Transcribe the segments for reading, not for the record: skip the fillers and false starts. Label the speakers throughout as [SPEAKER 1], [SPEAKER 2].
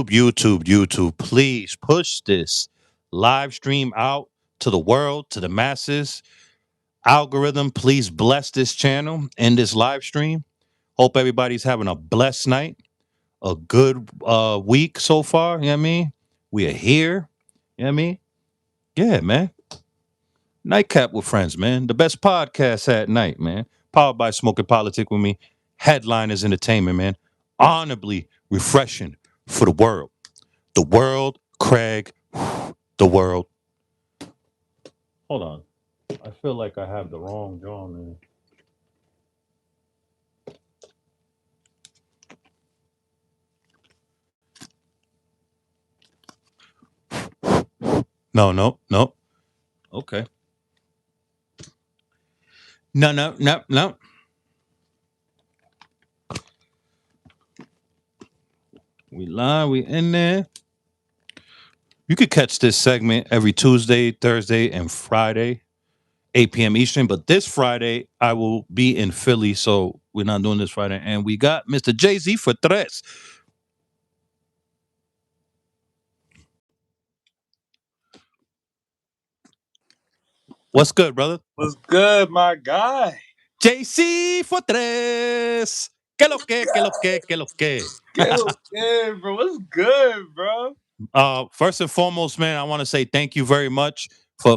[SPEAKER 1] YouTube, please push this live stream out to the world, to the masses. Algorithm, please bless this channel and this live stream. Hope everybody's having a blessed night, a good week so far. You know what I mean? We are here. You know what I mean? Yeah, man. Nightcap with friends, man. The best podcast at night, man. Powered by Smoking Politic with me. Headliners Entertainment, man. Honorably refreshing for the world. The world, Craig, the world. Hold on. I feel like I have the wrong John, man. No. Okay. No. We live, we in there. You could catch this segment every Tuesday, Thursday, and Friday, 8 p.m. Eastern. But this Friday, I will be in Philly, so we're not doing this Friday. And we got Mr. Jay-Z for tres. What's good, brother?
[SPEAKER 2] What's good, my guy?
[SPEAKER 1] JC for tres. Que lo que.
[SPEAKER 2] Yeah, bro. What's good, bro?
[SPEAKER 1] First and foremost, man, I want to say thank you very much for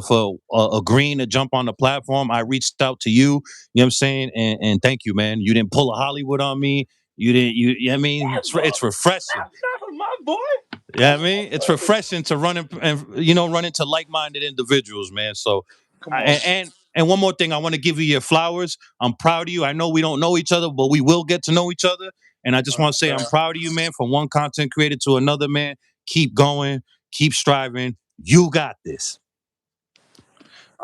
[SPEAKER 1] agreeing to jump on the platform. I reached out to you, you know what I'm saying, and thank you, man. You didn't pull a Hollywood on me. You didn't. You know what I mean,
[SPEAKER 2] Yeah, bro.
[SPEAKER 1] it's refreshing.
[SPEAKER 2] Not my boy.
[SPEAKER 1] Yeah, I mean, it's refreshing to run and run into like-minded individuals, man. So,
[SPEAKER 2] Come
[SPEAKER 1] I,
[SPEAKER 2] on.
[SPEAKER 1] and one more thing, I want to give you your flowers. I'm proud of you. I know we don't know each other, but we will get to know each other. And I just want to say I'm proud of you, man. From one content creator to another, man. Keep going, keep striving. You got this.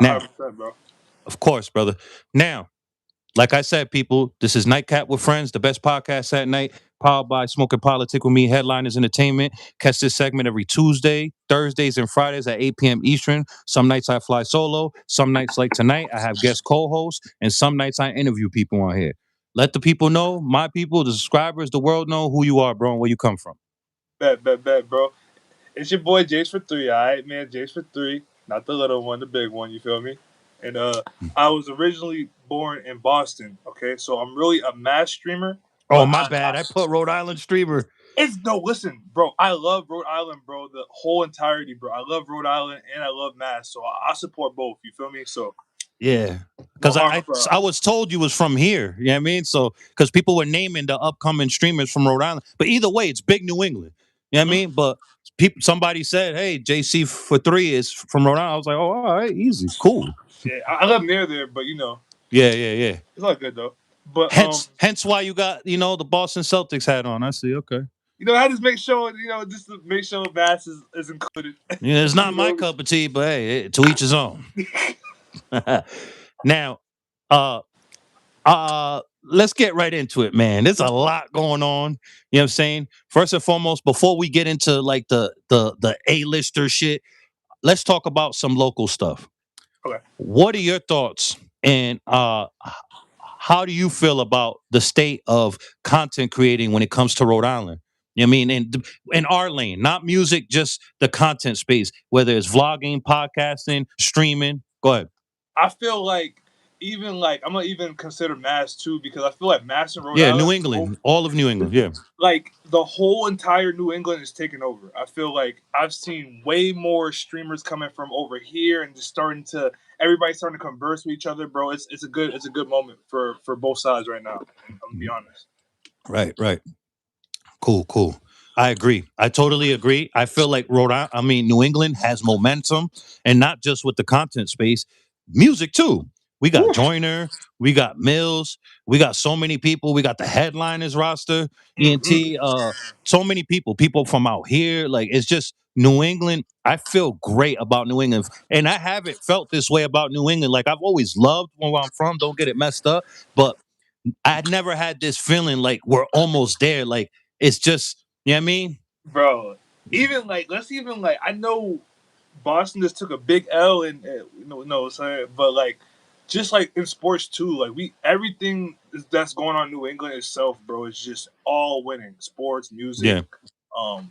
[SPEAKER 1] Now,
[SPEAKER 2] 100%, bro.
[SPEAKER 1] of course, brother. Now, like I said, people, this is Nightcap with Friends, the best podcast at night, powered by Smoking Politic with me, Headliners Entertainment. Catch this segment every Tuesday, Thursdays, and Fridays at 8 p.m. Eastern. Some nights I fly solo. Some nights, like tonight, I have guest co-hosts. And some nights I interview people on here. Let the people know, my people, the subscribers, the world know who you are, bro, and where you come from.
[SPEAKER 2] Bet, bro. It's your boy Jace for three, all right, man. Jace for three, not the little one, the big one. You feel me? And I was originally born in Boston. Okay, so I'm really a mass streamer,
[SPEAKER 1] Oh,
[SPEAKER 2] but
[SPEAKER 1] my bad. I put Rhode Island streamer.
[SPEAKER 2] it's no, listen, bro. I love Rhode Island, bro. The whole entirety, bro. I love Rhode Island and I love Mass, so I support both. You feel me? So
[SPEAKER 1] Yeah.
[SPEAKER 2] no
[SPEAKER 1] Because
[SPEAKER 2] harm,
[SPEAKER 1] I was told you was from here. You know what I mean? So, because people were naming the upcoming streamers from Rhode Island. But either way, it's big New England. You know what I mean? But somebody said, hey, JC for three is from Rhode Island. I was like, oh, all right, easy, cool.
[SPEAKER 2] Yeah, I live near there, but you know,
[SPEAKER 1] Yeah.
[SPEAKER 2] it's all good though. But
[SPEAKER 1] Hence why you got, the Boston Celtics hat on. I see. Okay.
[SPEAKER 2] I just make sure, just to make sure Bass is included.
[SPEAKER 1] Yeah, it's not
[SPEAKER 2] You
[SPEAKER 1] my
[SPEAKER 2] know?
[SPEAKER 1] cup of tea, but hey, to each his own. Now, uh, let's get right into it, man. There's a lot going on. You know what I'm saying? First and foremost, before we get into like the A-lister shit, let's talk about some local stuff.
[SPEAKER 2] Okay.
[SPEAKER 1] What are your thoughts and how do you feel about the state of content creating when it comes to Rhode Island? You know what I mean, in our lane, not music, just the content space, whether it's vlogging, podcasting, streaming. Go ahead.
[SPEAKER 2] I feel like even like I'm gonna even consider Mass too because I feel like Mass and Rhode
[SPEAKER 1] Yeah,
[SPEAKER 2] Island,
[SPEAKER 1] New England, all of New England. Yeah.
[SPEAKER 2] like the whole entire New England is taking over. I feel like I've seen way more streamers coming from over here and just starting to everybody starting to converse with each other, bro. It's a good moment for both sides right now. I'm gonna be honest.
[SPEAKER 1] Right. Cool. I agree. I totally agree. I feel like New England has momentum, and not just with the content space, music too. We got
[SPEAKER 2] Woo.
[SPEAKER 1] Joyner, we got Mills, we got so many people. We got the headliners roster, ENT.
[SPEAKER 2] Mm-hmm.
[SPEAKER 1] So many people from out here. Like it's just New England. I feel great about New England, and I haven't felt this way about New England. Like I've always loved where I'm from. Don't get it messed up, but I never had this feeling like we're almost there. Like it's just, you know what I mean?
[SPEAKER 2] Bro, even like let's even like I know Boston just took a big L and no, sorry, but like just like in sports too, like we everything that's going on in New England itself, bro, is just all winning. Sports, music,
[SPEAKER 1] Yeah.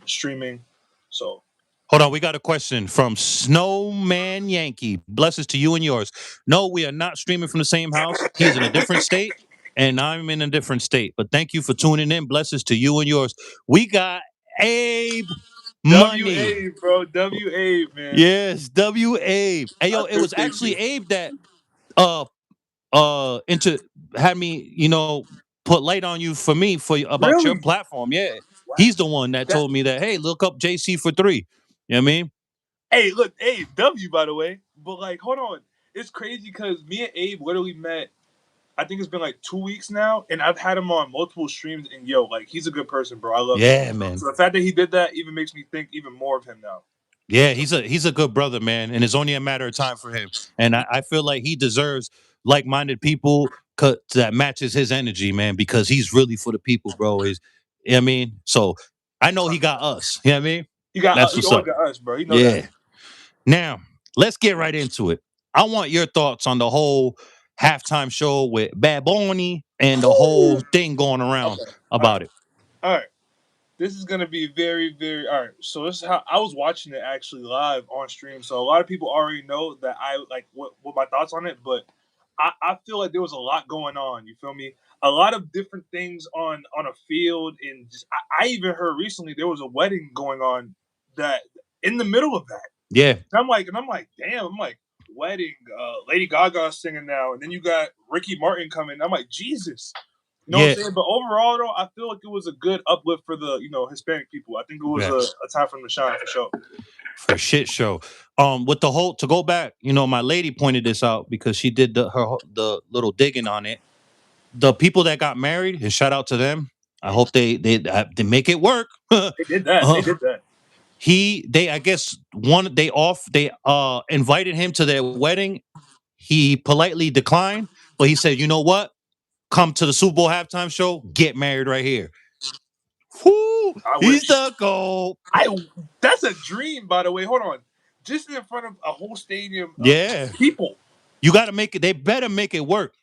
[SPEAKER 2] streaming. So
[SPEAKER 1] Hold on, we got a question from Snowman Yankee. Blessings to you and yours. No, we are not streaming from the same house. He is in a different state, and I'm in a different state. But thank you for tuning in. Blessings to you and yours. We got Abe Money.
[SPEAKER 2] WA, bro, WA, man.
[SPEAKER 1] Yes, W Abe. Hey
[SPEAKER 2] I
[SPEAKER 1] yo, it was
[SPEAKER 2] appreciate
[SPEAKER 1] actually
[SPEAKER 2] you.
[SPEAKER 1] Abe that uh into had me, put light on you for me about your
[SPEAKER 2] Really?
[SPEAKER 1] platform. Yeah.
[SPEAKER 2] Wow.
[SPEAKER 1] He's the one that
[SPEAKER 2] That
[SPEAKER 1] told me that, hey, look up JC for 3. You know what I mean?
[SPEAKER 2] Hey, look, hey, W by the way. But like, hold on. It's crazy because me and Abe literally met. I think it's been like 2 weeks now, and I've had him on multiple streams. And yo, like, he's a good person, bro. I love him.
[SPEAKER 1] Yeah, man.
[SPEAKER 2] So the fact that he did that even makes me think even more of him now.
[SPEAKER 1] Yeah, he's a good brother, man, and it's only a matter of time for him. And I feel like he deserves like-minded people that matches his energy, man, because he's really for the people, bro. Is You know what I mean? So I know he got us. You know what I mean? That's
[SPEAKER 2] He
[SPEAKER 1] what's
[SPEAKER 2] always
[SPEAKER 1] up.
[SPEAKER 2] got us, bro. He know that.
[SPEAKER 1] Yeah. Now let's get right into it. I want your thoughts on the whole halftime show with Bad Bunny and the
[SPEAKER 2] Woo!
[SPEAKER 1] whole thing going around
[SPEAKER 2] Okay. All right.
[SPEAKER 1] about it.
[SPEAKER 2] All right. This is gonna be very, very all right. So this is how I was watching it actually live on stream. So a lot of people already know that I like what my thoughts on it, but I feel like there was a lot going on. You feel me? A lot of different things on a field, and just, I even heard recently there was a wedding going on that in the middle of that.
[SPEAKER 1] Yeah,
[SPEAKER 2] And I'm like, damn. I'm like, wedding. Lady Gaga singing now, and then you got Ricky Martin coming. I'm like, Jesus. You know what I'm
[SPEAKER 1] yeah,
[SPEAKER 2] saying? But overall, though, I feel like it was a good uplift for the Hispanic people. I think it was
[SPEAKER 1] yeah.
[SPEAKER 2] a time for them to shine for sure.
[SPEAKER 1] For shit show. With the whole to go back, my lady pointed this out because she did the little digging on it. The people that got married, and shout out to them. I hope they make it work.
[SPEAKER 2] They did that. They
[SPEAKER 1] uh,
[SPEAKER 2] did that.
[SPEAKER 1] they I guess one they invited him to their wedding. He politely declined, but he said, "You know what? Come to the Super Bowl halftime show. Get married right here." Whoo!
[SPEAKER 2] I
[SPEAKER 1] He's
[SPEAKER 2] wish.
[SPEAKER 1] the goal.
[SPEAKER 2] I That's a dream, by the way. Hold on, just in front of a whole stadium of
[SPEAKER 1] Yeah,
[SPEAKER 2] people.
[SPEAKER 1] you got to make it. They better make it work.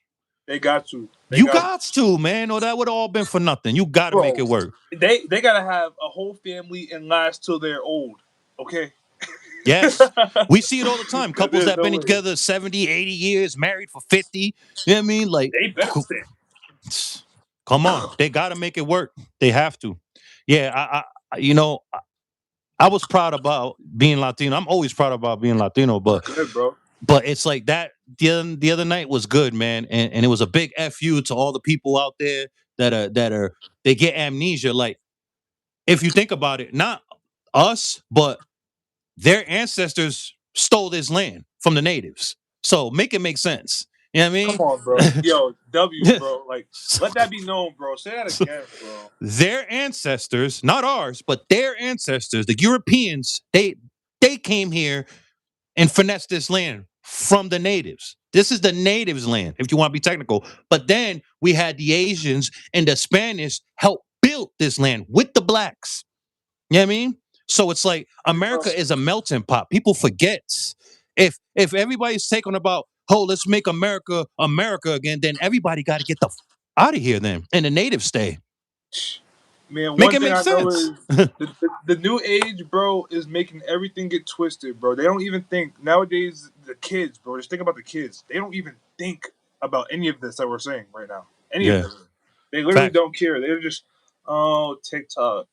[SPEAKER 2] They got to. They
[SPEAKER 1] You
[SPEAKER 2] got
[SPEAKER 1] got to, man, or that would all been for nothing. You got to make
[SPEAKER 2] bro.
[SPEAKER 1] it work.
[SPEAKER 2] They gotta have a whole family and last till they're old. Okay.
[SPEAKER 1] Yes. We see it all the time. Couples
[SPEAKER 2] There's
[SPEAKER 1] that
[SPEAKER 2] no
[SPEAKER 1] been
[SPEAKER 2] way.
[SPEAKER 1] together 70, 80 years, married for 50. You know what I mean? Like,
[SPEAKER 2] They better stay.
[SPEAKER 1] come on. They got to make it work. They have to. Yeah, I was proud about being Latino. I'm always proud about being Latino,
[SPEAKER 2] It's
[SPEAKER 1] but
[SPEAKER 2] good, bro.
[SPEAKER 1] it's like that. The other night was good, man, and it was a big fu to all the people out there that are they get amnesia. Like, if you think about it, not us, but their ancestors stole this land from the natives. So make it make sense. You know what
[SPEAKER 2] Come on,
[SPEAKER 1] I
[SPEAKER 2] bro. Yo, W,
[SPEAKER 1] mean?
[SPEAKER 2] bro. Like, let that be known, bro. Say that again, bro.
[SPEAKER 1] Their ancestors, not ours, but their ancestors, the Europeans, they came here and finessed this land from the natives. This is the natives' land, if you want to be technical. But then we had the Asians and the Spanish help build this land with the blacks. You know what I mean? So it's like
[SPEAKER 2] Bro,
[SPEAKER 1] America is a melting pot. People forget. If everybody's taking about, oh, let's make America America again, then everybody got to get the out of here then. And the natives stay.
[SPEAKER 2] man,
[SPEAKER 1] Make
[SPEAKER 2] one
[SPEAKER 1] it
[SPEAKER 2] thing
[SPEAKER 1] make
[SPEAKER 2] I know
[SPEAKER 1] sense.
[SPEAKER 2] is the new age, bro, is making everything get twisted, bro. They don't even think nowadays. The kids, bro. Just think about the kids. They don't even think about any of this that we're saying right now. Any of
[SPEAKER 1] Yeah.
[SPEAKER 2] this. They literally
[SPEAKER 1] Fact.
[SPEAKER 2] don't care. They're just, oh, TikTok,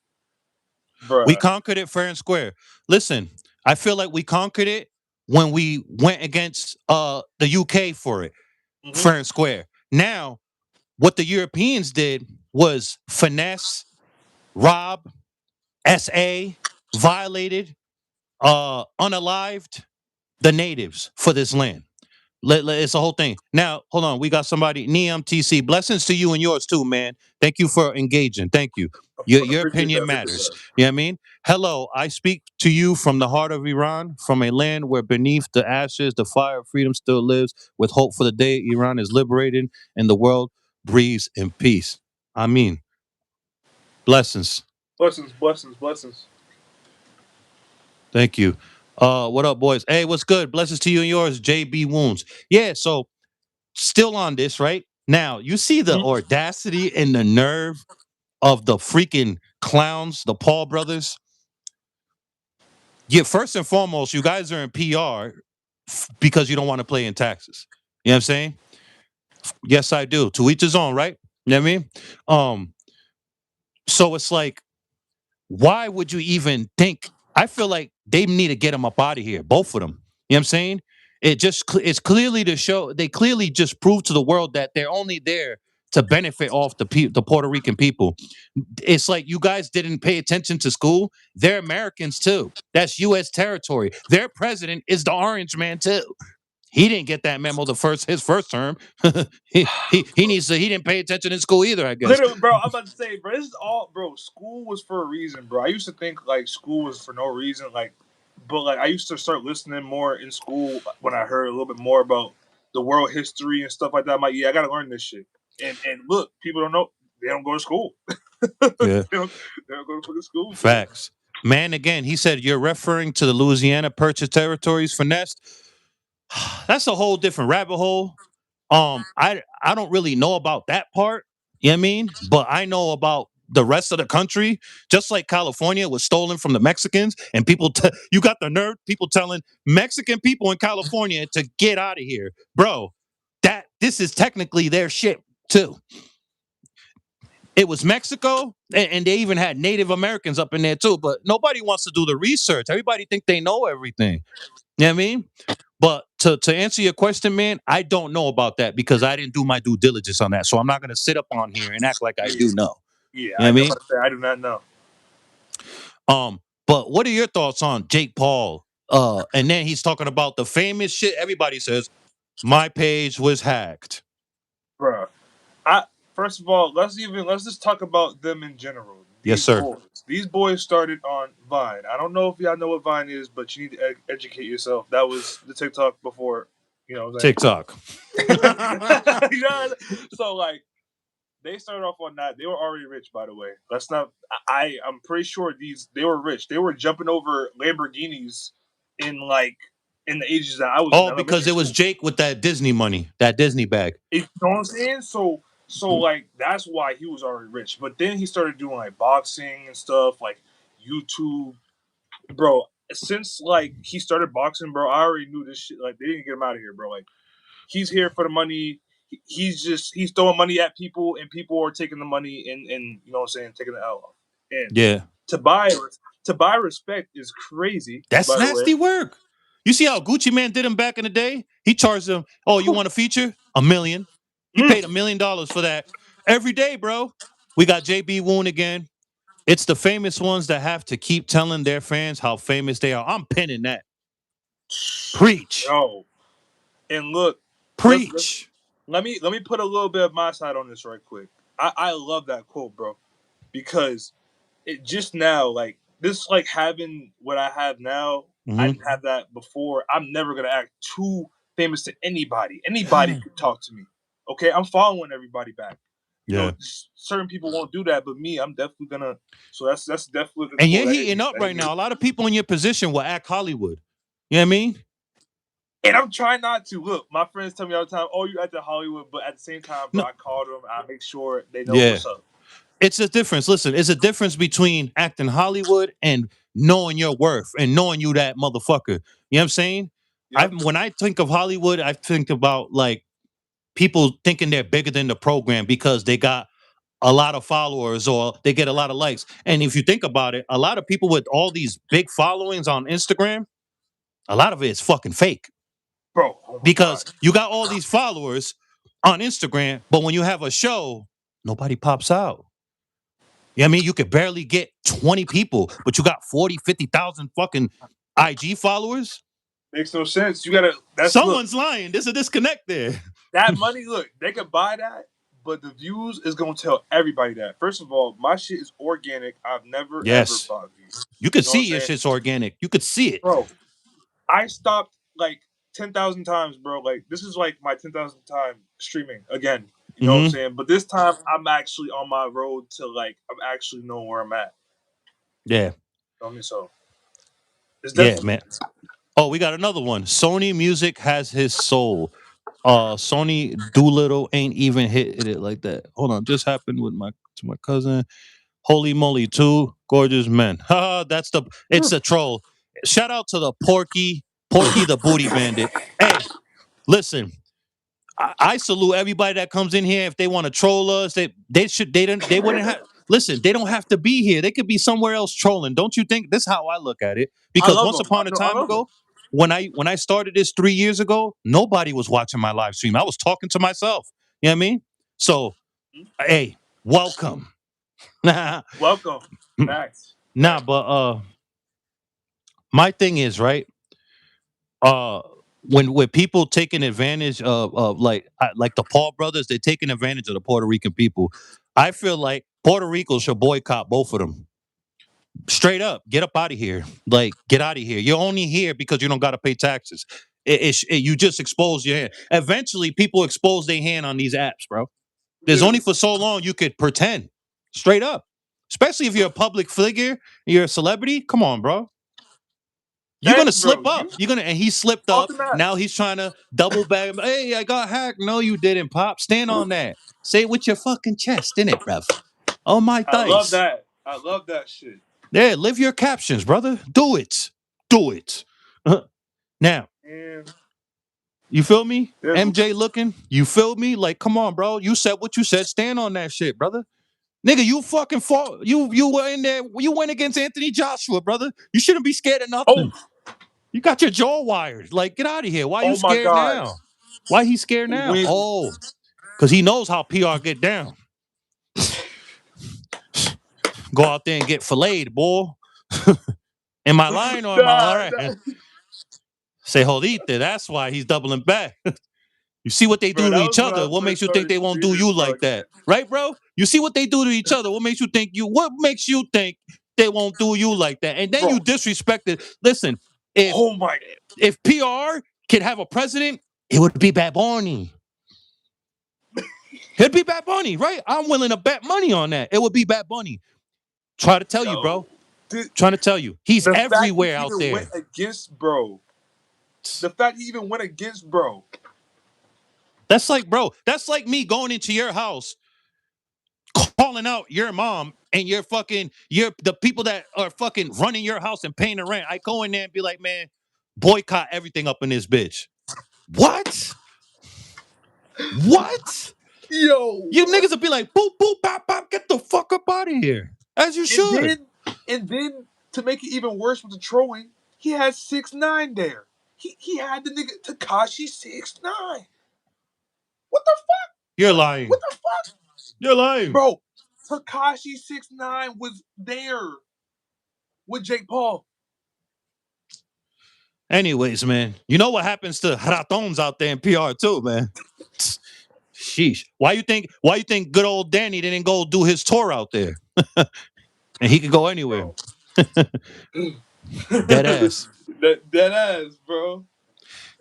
[SPEAKER 1] We
[SPEAKER 2] bruh.
[SPEAKER 1] conquered it fair and square. Listen, I feel like we conquered it when we went against the UK for it,
[SPEAKER 2] Hmm.
[SPEAKER 1] fair and square. Now, what the Europeans did was finesse, rob, SA, violated, unalived the natives for this land. It's a whole thing. Now, hold on. We got somebody, Neom TC. Blessings to you and yours too, man. Thank you for engaging. Thank you. Your
[SPEAKER 2] Appreciate that.
[SPEAKER 1] opinion
[SPEAKER 2] Appreciate
[SPEAKER 1] matters.
[SPEAKER 2] that.
[SPEAKER 1] You know what I mean? Hello, I speak to you from the heart of Iran, from a land where beneath the ashes, the fire of freedom still lives, with hope for the day Iran is liberated and the world breathes in peace. I mean, blessings.
[SPEAKER 2] Blessings, blessings, blessings.
[SPEAKER 1] Thank you. What up, boys? Hey, what's good? Blessings to you and yours, JB Wounds. Yeah, so still on this, right? Now, you see the
[SPEAKER 2] Mhm.
[SPEAKER 1] audacity and the nerve of the freaking clowns, the Paul brothers. Yeah, first and foremost, you guys are in PR because you don't want to play in taxes. You know what I'm saying? Yes, I do. To each his own, right? You know what I mean? Um, so it's like, why would you even think? I feel like they need to get them up out of here, both of them. You know what I'm saying? It's clearly to show they clearly just prove to the world that they're only there to benefit off the Puerto Rican people. It's like you guys didn't pay attention to school. They're Americans too. That's U.S. territory. Their president is the Orange Man too. He didn't get that memo the first his first term. He needs to. He didn't pay attention in school either. I guess.
[SPEAKER 2] Literally, bro, I'm about to say, bro, this is all, bro. School was for a reason, bro. I used to think like school was for no reason, like, but like I used to start listening more in school when I heard a little bit more about the world history and stuff like that. I'm like, yeah, I gotta learn this shit. And look, people don't know they don't go to school. they,
[SPEAKER 1] Yeah.
[SPEAKER 2] don't, they don't go to fucking school, bro.
[SPEAKER 1] Facts. Man, again, he said you're referring to the Louisiana Purchase territories finessed. That's a whole different rabbit hole. I don't really know about that part. You know what I mean? But I know about the rest of the country. Just like California was stolen from the Mexicans, and you got the nerve people telling Mexican people in California to get out of here, bro. That this is technically their shit too. It was Mexico, and they even had Native Americans up in there too. But nobody wants to do the research. Everybody think they know everything. You know what I mean? But to answer your question, man, I don't know about that because I didn't do my due diligence on that. So I'm not gonna sit up on here and act like I
[SPEAKER 2] Yeah,
[SPEAKER 1] do know.
[SPEAKER 2] yeah.
[SPEAKER 1] You know what I
[SPEAKER 2] I'm
[SPEAKER 1] mean?
[SPEAKER 2] about to say I do not know,
[SPEAKER 1] But what are your thoughts on Jake Paul? And then he's talking about the famous shit. Everybody says my page was hacked.
[SPEAKER 2] bro. I First of all, let's just talk about them in general.
[SPEAKER 1] Yes, sir.
[SPEAKER 2] These boys started on Vine. I don't know if y'all know what Vine is, but you need to educate yourself. That was the TikTok before, you know what
[SPEAKER 1] TikTok.
[SPEAKER 2] I'm saying? You know, so like they started off on that. They were already rich, by the way. Let's not. I'm pretty sure they were rich. They were jumping over Lamborghinis in like in the ages that I was in
[SPEAKER 1] Oh, because
[SPEAKER 2] elementary
[SPEAKER 1] it was
[SPEAKER 2] school.
[SPEAKER 1] Jake with that Disney money, that Disney bag.
[SPEAKER 2] You know what I'm saying? So like that's why he was already rich. But then he started doing like boxing and stuff, like YouTube, bro. Since like he started boxing, bro, I already knew this shit. Like they didn't get him out of here, bro. Like he's here for the money. He's throwing money at people, and people are taking the money and you know what I'm saying, taking the L off. And
[SPEAKER 1] Yeah.
[SPEAKER 2] to buy to buy respect is crazy,
[SPEAKER 1] That's
[SPEAKER 2] by the way.
[SPEAKER 1] nasty work. You see how Gucci Man did him back in the day? He charged him, oh, you want a feature? $1 million. He
[SPEAKER 2] Mm,
[SPEAKER 1] paid $1 million for that every day, bro. We got JB Woon again. It's the famous ones that have to keep telling their fans how famous they are. I'm pinning that. Preach.
[SPEAKER 2] yo, and look, let's
[SPEAKER 1] Preach.
[SPEAKER 2] let me put a little bit of my side on this right quick. I love that quote, bro, because it just now like this like having what I have now. I
[SPEAKER 1] Hmm.
[SPEAKER 2] didn't have that before. I'm never gonna act too famous to anybody. Anybody could talk to me. Okay, I'm following everybody back. You know,
[SPEAKER 1] Yeah.
[SPEAKER 2] certain people won't do that, but me, I'm definitely gonna. So that's definitely the
[SPEAKER 1] And
[SPEAKER 2] quote
[SPEAKER 1] you're
[SPEAKER 2] that hit
[SPEAKER 1] heating
[SPEAKER 2] me.
[SPEAKER 1] up
[SPEAKER 2] That hit
[SPEAKER 1] right
[SPEAKER 2] me.
[SPEAKER 1] now. A lot of people in your position will act Hollywood. You know what I mean?
[SPEAKER 2] And I'm trying not to. Look, my friends tell me all the time, "Oh, you at the Hollywood," but at the same time, bro,
[SPEAKER 1] No.
[SPEAKER 2] I call them. I make sure they know
[SPEAKER 1] Yeah.
[SPEAKER 2] what's up.
[SPEAKER 1] It's a difference. Listen, it's a difference between acting Hollywood and knowing your worth and knowing you that motherfucker. You know what I'm saying?
[SPEAKER 2] Yep,
[SPEAKER 1] When I think of Hollywood, I think about like people thinking they're bigger than the program because they got a lot of followers or they get a lot of likes. And if you think about it, a lot of people with all these big followings on Instagram, a lot of it is fucking fake
[SPEAKER 2] bro. Oh my god,
[SPEAKER 1] because you got all these followers on Instagram, but when you have a show, nobody pops out. You know what I mean? You could barely get 20 people, but you got 40, 50,000 fucking IG followers.
[SPEAKER 2] makes no sense. You gotta. That's look.
[SPEAKER 1] Someone's lying. There's a disconnect there.
[SPEAKER 2] That money, look, they could buy that, but the views is gonna tell everybody that. First of all, my shit is organic. I've never ever
[SPEAKER 1] Yes.
[SPEAKER 2] bought views.
[SPEAKER 1] You could
[SPEAKER 2] You know what I'm
[SPEAKER 1] see your
[SPEAKER 2] saying,
[SPEAKER 1] shit's organic. You could see it.
[SPEAKER 2] bro? I stopped like 10,000 times, bro. Like this is like my 10,000th time streaming again. You know what I'm
[SPEAKER 1] Hmm.
[SPEAKER 2] saying? But this time I'm actually on my road to like I'm actually knowing where I'm at.
[SPEAKER 1] Yeah.
[SPEAKER 2] You know what I mean? So it's
[SPEAKER 1] Yeah,
[SPEAKER 2] definitely
[SPEAKER 1] man. Oh, we got another one. Sony Music has his soul. Sony Doolittle ain't even hit it like that. Hold on, just happened with my cousin. Holy moly, two gorgeous men. Ha, that's the it's a troll. Shout out to the Porky the booty bandit. Hey, listen, I salute everybody that comes in here. If they want to troll us, they wouldn't have listen, they don't have to be here. They could be somewhere else trolling. Don't you think? This is how I look at it.
[SPEAKER 2] I
[SPEAKER 1] Because
[SPEAKER 2] love
[SPEAKER 1] once
[SPEAKER 2] them.
[SPEAKER 1] upon a
[SPEAKER 2] No, I
[SPEAKER 1] time
[SPEAKER 2] love them.
[SPEAKER 1] ago, when I started this 3 years ago, nobody was watching my live stream. I was talking to myself. You know what I mean? So hey, welcome. Nah,
[SPEAKER 2] Welcome. Facts.
[SPEAKER 1] but
[SPEAKER 2] Facts.
[SPEAKER 1] my thing is, right? uh when people taking advantage of like the Paul brothers, they're taking advantage of the Puerto Rican people. I feel like Puerto Rico should boycott both of them. Straight up, get up out of here. Like, get out of here. You're only here because you don't got to pay taxes. You just expose your hand. Eventually, people expose their hand on these apps, bro. There's only
[SPEAKER 2] Literally.
[SPEAKER 1] for so long you could pretend. Straight up, especially if you're a public figure, you're a celebrity. Come on, bro. You're gonna
[SPEAKER 2] Thanks,
[SPEAKER 1] slip
[SPEAKER 2] bro.
[SPEAKER 1] up.
[SPEAKER 2] You
[SPEAKER 1] You're gonna, and he slipped
[SPEAKER 2] off
[SPEAKER 1] up.
[SPEAKER 2] the map.
[SPEAKER 1] Now he's trying to double back. Hey, I got hacked. No, you didn't, Pop. Stand on that. Say it with your fucking chest, innit, bruv? Oh my
[SPEAKER 2] I love
[SPEAKER 1] dice.
[SPEAKER 2] that. I love that shit.
[SPEAKER 1] Yeah, live your captions, brother. Do it. Do it. Now,
[SPEAKER 2] And
[SPEAKER 1] you feel me?
[SPEAKER 2] there's
[SPEAKER 1] MJ looking. You feel me? Like, come on, bro. You said what you said. Stand on that shit, brother. Nigga, you fucking fought. You were in there. You went against Anthony Joshua, brother. You shouldn't be scared of
[SPEAKER 2] oh
[SPEAKER 1] nothing. You got your jaw wired. Like, get out of here. Why you
[SPEAKER 2] oh my
[SPEAKER 1] scared
[SPEAKER 2] god.
[SPEAKER 1] now? Why he scared now?
[SPEAKER 2] When
[SPEAKER 1] Oh, because he knows how PR get down. Go out there and get filleted, boy. Am I lying or am I all
[SPEAKER 2] nah,
[SPEAKER 1] right?
[SPEAKER 2] nah,
[SPEAKER 1] Say jodite. That's why he's doubling back. You see what they
[SPEAKER 2] bro,
[SPEAKER 1] do to
[SPEAKER 2] that
[SPEAKER 1] each
[SPEAKER 2] was when I
[SPEAKER 1] other. What makes
[SPEAKER 2] first
[SPEAKER 1] you think
[SPEAKER 2] started
[SPEAKER 1] they won't do
[SPEAKER 2] streaming,
[SPEAKER 1] you
[SPEAKER 2] bro.
[SPEAKER 1] like that? Right, bro? You see what they do to each other. What makes you think you what makes you think they won't do you like that? And then you
[SPEAKER 2] Bro,
[SPEAKER 1] disrespected. Listen, if
[SPEAKER 2] oh my
[SPEAKER 1] if PR could have a president, it would be Bad Bunny. It'd be Bad Bunny, right? I'm willing to bet money on that. It would be Bad Bunny. Try to tell you,
[SPEAKER 2] yo.
[SPEAKER 1] bro.
[SPEAKER 2] The,
[SPEAKER 1] Trying to tell you. He's
[SPEAKER 2] the fact he
[SPEAKER 1] everywhere out
[SPEAKER 2] even went
[SPEAKER 1] there.
[SPEAKER 2] against bro. The fact he even went against bro.
[SPEAKER 1] That's like, bro, that's like me going into your house, calling out your mom and your the people that are fucking running your house and paying the rent. I go in there and be like, man, boycott everything up in this bitch. What? What?
[SPEAKER 2] Yo,
[SPEAKER 1] You
[SPEAKER 2] what?
[SPEAKER 1] niggas will be like, boop, boop, bop, bop, get the fuck up out of here. As you
[SPEAKER 2] And
[SPEAKER 1] should.
[SPEAKER 2] then and then to make it even worse with the trolling, he had 6ix9ine there. He had the nigga Takashi 6ix9ine. What the fuck?
[SPEAKER 1] You're
[SPEAKER 2] What
[SPEAKER 1] lying.
[SPEAKER 2] the fuck?
[SPEAKER 1] You're lying.
[SPEAKER 2] Bro, Takashi 6ix9ine was there with Jake Paul.
[SPEAKER 1] Anyways, man, you know what happens to ratons out there in PR too, man. Sheesh. Why you think good old Danny didn't go do his tour out there? And he could go anywhere.
[SPEAKER 2] Bro.
[SPEAKER 1] Dead ass.
[SPEAKER 2] That ass, bro.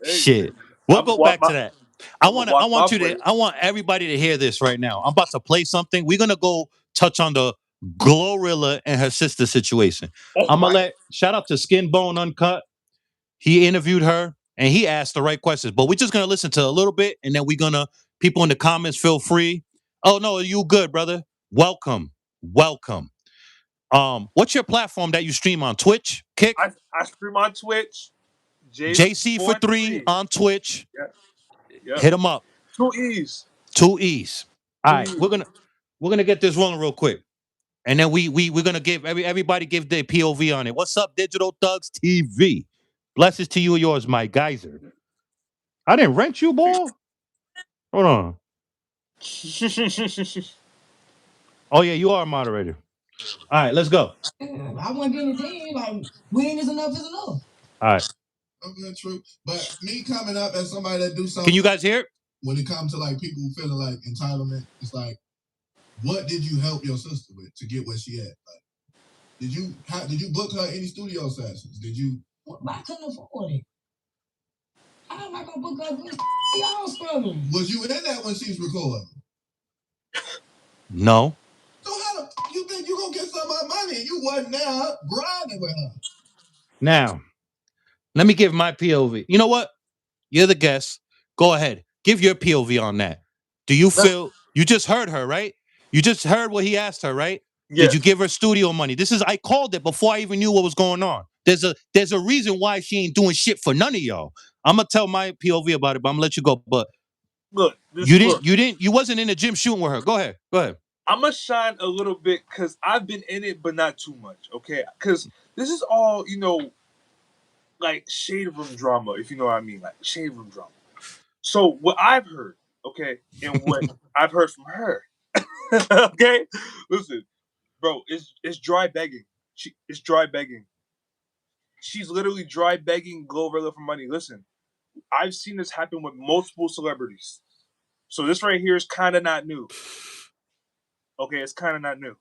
[SPEAKER 2] Hey,
[SPEAKER 1] Shit. We'll
[SPEAKER 2] I'm gonna
[SPEAKER 1] go
[SPEAKER 2] walk
[SPEAKER 1] back
[SPEAKER 2] my
[SPEAKER 1] to that.
[SPEAKER 2] I'm gonna walk my plate.
[SPEAKER 1] I want everybody to hear this right now. I'm about to play something. We're gonna go touch on the Glorilla and her sister situation.
[SPEAKER 2] Oh
[SPEAKER 1] I'm gonna
[SPEAKER 2] my
[SPEAKER 1] let shout out to Skin Bone Uncut. He interviewed her and he asked the right questions. But we're just gonna listen to a little bit and then we're gonna people in the comments feel free. Oh no, you good, brother. Welcome. Welcome. What's your platform that you stream on? Twitch? Kick?
[SPEAKER 2] I stream on Twitch.
[SPEAKER 1] JC for
[SPEAKER 2] J4
[SPEAKER 1] three
[SPEAKER 2] 3.
[SPEAKER 1] on Twitch.
[SPEAKER 2] Yep. Yep.
[SPEAKER 1] Hit him up.
[SPEAKER 2] Two E's.
[SPEAKER 1] Two E's. All
[SPEAKER 2] Two
[SPEAKER 1] right,
[SPEAKER 2] E's.
[SPEAKER 1] we're gonna get this rolling real quick, and then we're gonna give everybody give their POV on it. What's up, Digital Thugs TV? Blessings to you and yours, my geyser. I didn't rent you, boy. Hold on. Oh yeah, you are a moderator. All right, let's go. I wasn't getting it then. Like, when is enough is enough. All right.
[SPEAKER 3] Okay, true. But me coming up as somebody that do something.
[SPEAKER 1] Can you guys hear it?
[SPEAKER 3] When it comes to like people feeling like entitlement, it's like, what did you help your sister with to get where she at? Like, did you book her any studio sessions? Did you? Well, I couldn't afford it. How am I gonna book her? Y'all struggling. Was you in that when she's recording?
[SPEAKER 1] No.
[SPEAKER 3] So how the you think you gonna get some of her money? You wasn't there grinding with her.
[SPEAKER 1] Now, let me give my POV. You know what? You're the guest. Go ahead. Give your POV on that. Do you feel you just heard her, right? You just heard what he asked her, right? Did you
[SPEAKER 2] Yes.
[SPEAKER 1] give her studio money? I called it before I even knew what was going on. There's a reason why she ain't doing shit for none of y'all. I'm gonna tell my POV about it, but I'm gonna let you go. But
[SPEAKER 2] Look, this look.
[SPEAKER 1] you wasn't in the gym shooting with her. Go ahead. Go ahead.
[SPEAKER 2] I'm gonna shine a little bit because I've been in it, but not too much. Okay, because this is all like shade room drama, if you know what I mean, like shade room drama. So what I've heard, okay, and what I've heard from her, okay, listen, bro, it's dry begging. It's dry begging. She's literally dry begging Glorilla for money. Listen, I've seen this happen with multiple celebrities. So this right here is kind of not new. Okay, it's kind of not new.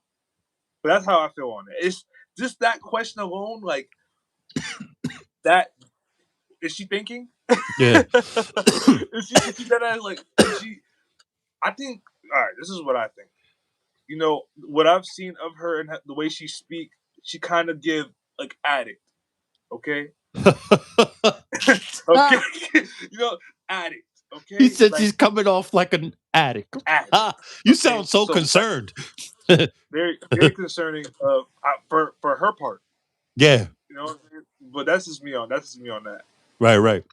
[SPEAKER 2] But that's how I feel on it. It's just that question alone, like that. Is she thinking?
[SPEAKER 1] Yeah.
[SPEAKER 2] Is she that ass, like? Is she? I think. All right, this is what I think. What I've seen of her and the way she speak, she kind of give like addict. Okay, okay, you know, addict.
[SPEAKER 1] He
[SPEAKER 2] Okay,
[SPEAKER 1] said
[SPEAKER 2] like
[SPEAKER 1] she's coming off like an addict.
[SPEAKER 2] addict.
[SPEAKER 1] You
[SPEAKER 2] Okay,
[SPEAKER 1] sound so
[SPEAKER 2] so that's
[SPEAKER 1] concerned.
[SPEAKER 2] very very concerning. For her part,
[SPEAKER 1] Yeah.
[SPEAKER 2] you know. But that's just me on. That's just me on that.
[SPEAKER 1] Right. Right.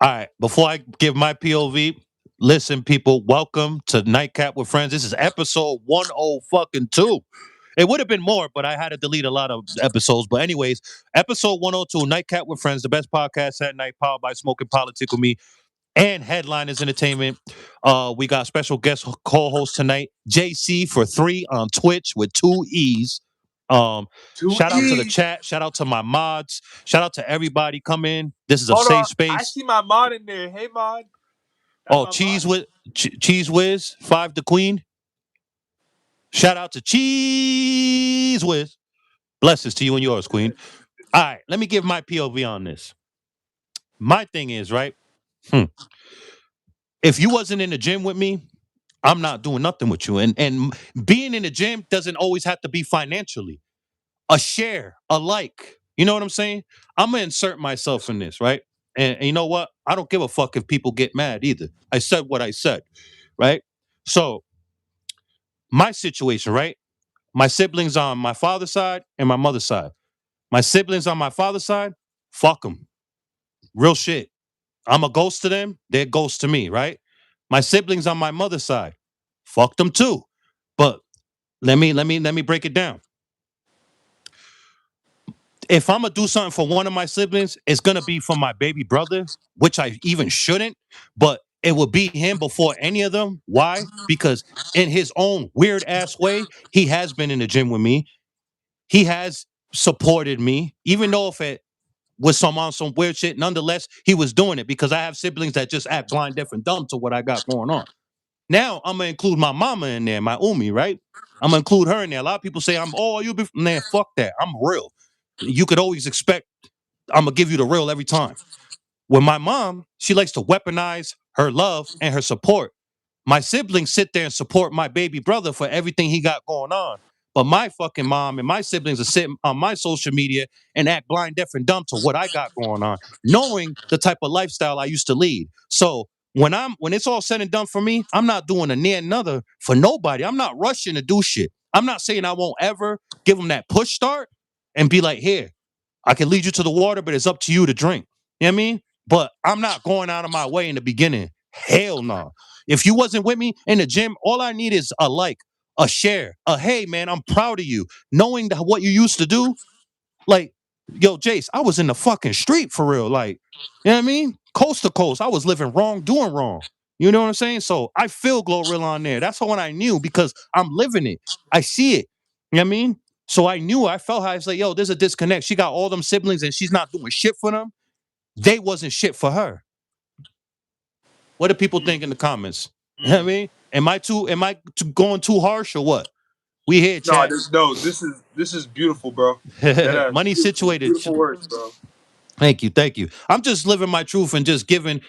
[SPEAKER 1] All right. Before I give my POV, listen, people, welcome to Nightcap with Friends. This is episode 102. It would have been more, but I had to delete a lot of episodes. But anyways, episode 102, Nightcap with Friends, the best podcast at night, powered by Smoking Politics with me and Headliners Entertainment. We got special guest co-host tonight, JC for 3 on Twitch with 2 E's.
[SPEAKER 2] Two
[SPEAKER 1] Shout out to the
[SPEAKER 2] E.
[SPEAKER 1] chat. Shout out to my mods. Shout out to everybody. Come in. This is a
[SPEAKER 2] Hold
[SPEAKER 1] safe
[SPEAKER 2] on, I
[SPEAKER 1] space.
[SPEAKER 2] see my mod in there. Hey mod, that's
[SPEAKER 1] Oh,
[SPEAKER 2] my mod.
[SPEAKER 1] Cheese Whiz, 5 the Queen. Shout out to Cheese Whiz. Blessings to you and yours, Queen. All right, let me give my POV on this. My thing is, right? Hmm. If you wasn't in the gym with me, I'm not doing nothing with you. And being in the gym doesn't always have to be financially. A share, a like. You know what I'm saying? I'm gonna insert myself in this, right? And you know what? I don't give a fuck if people get mad either. I said what I said, right? So my situation, right? My siblings on my father's side and my mother's side. My siblings on my father's side, fuck them. Real shit. I'm a ghost to them. They're ghosts to me, right? My siblings on my mother's side, fuck them too. But let me break it down. If I'm gonna do something for one of my siblings, it's gonna be for my baby brother, which I even shouldn't, but it would be him before any of them. Why? Because in his own weird ass way, he has been in the gym with me. He has supported me, even though if it was some weird shit. Nonetheless, he was doing it because I have siblings that just act blind, deaf, and dumb to what I got going on. Now I'm gonna include my mama in there, my Umi, right? I'm gonna include her in there. A lot of people say you be man, fuck that. I'm real. You could always expect I'm gonna give you the real every time. When my mom, she likes to weaponize her love and her support. My siblings sit there and support my baby brother for everything he got going on. But my fucking mom and my siblings are sitting on my social media and act blind, deaf, and dumb to what I got going on, knowing the type of lifestyle I used to lead. So when it's all said and done for me, I'm not doing a near another for nobody. I'm not rushing to do shit. I'm not saying I won't ever give them that push start and be like, here, I can lead you to the water, but it's up to you to drink. You know what I mean? But I'm not going out of my way in the beginning. Hell no. If you wasn't with me in the gym, all I need is a like, a share, a hey man, I'm proud of you. Knowing that what you used to do, like, yo, Jace, I was in the fucking street for real. Like, you know what I mean? Coast to coast. I was living wrong, doing wrong. You know what I'm saying? So I feel Glorilla on there. That's what I knew because I'm living it. I see it. You know what I mean? So I knew I felt how I was like, yo, there's a disconnect. She got all them siblings and she's not doing shit for them. They wasn't shit for her. What do people think in the comments? You know what I
[SPEAKER 2] Mm.
[SPEAKER 1] mean? Going too harsh or what? We here,
[SPEAKER 2] No,
[SPEAKER 1] chat.
[SPEAKER 2] no. This is beautiful, bro. That
[SPEAKER 1] Money situated.
[SPEAKER 2] beautiful words, bro.
[SPEAKER 1] Thank you, thank you. I'm just living my truth and just giving.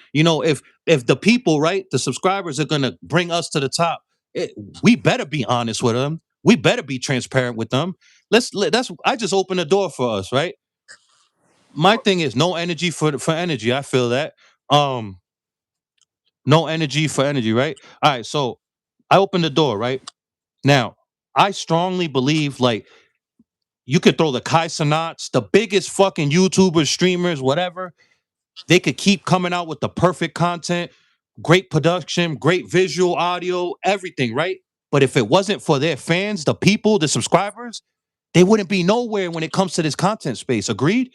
[SPEAKER 1] If the people, right, the subscribers are gonna bring us to the top, it, we better be honest with them. We better be transparent with them. That's. I just opened the door for us, right? My thing is no energy for energy. I feel that. Um, no energy for energy, right? All right, so I opened the door, right? Now I strongly believe like you could throw the Kai Cenats, the biggest fucking YouTubers, streamers, whatever. They could keep coming out with the perfect content, great production, great visual, audio, everything, right? But if it wasn't for their fans, the people, the subscribers, they wouldn't be nowhere when it comes to this content space. Agreed?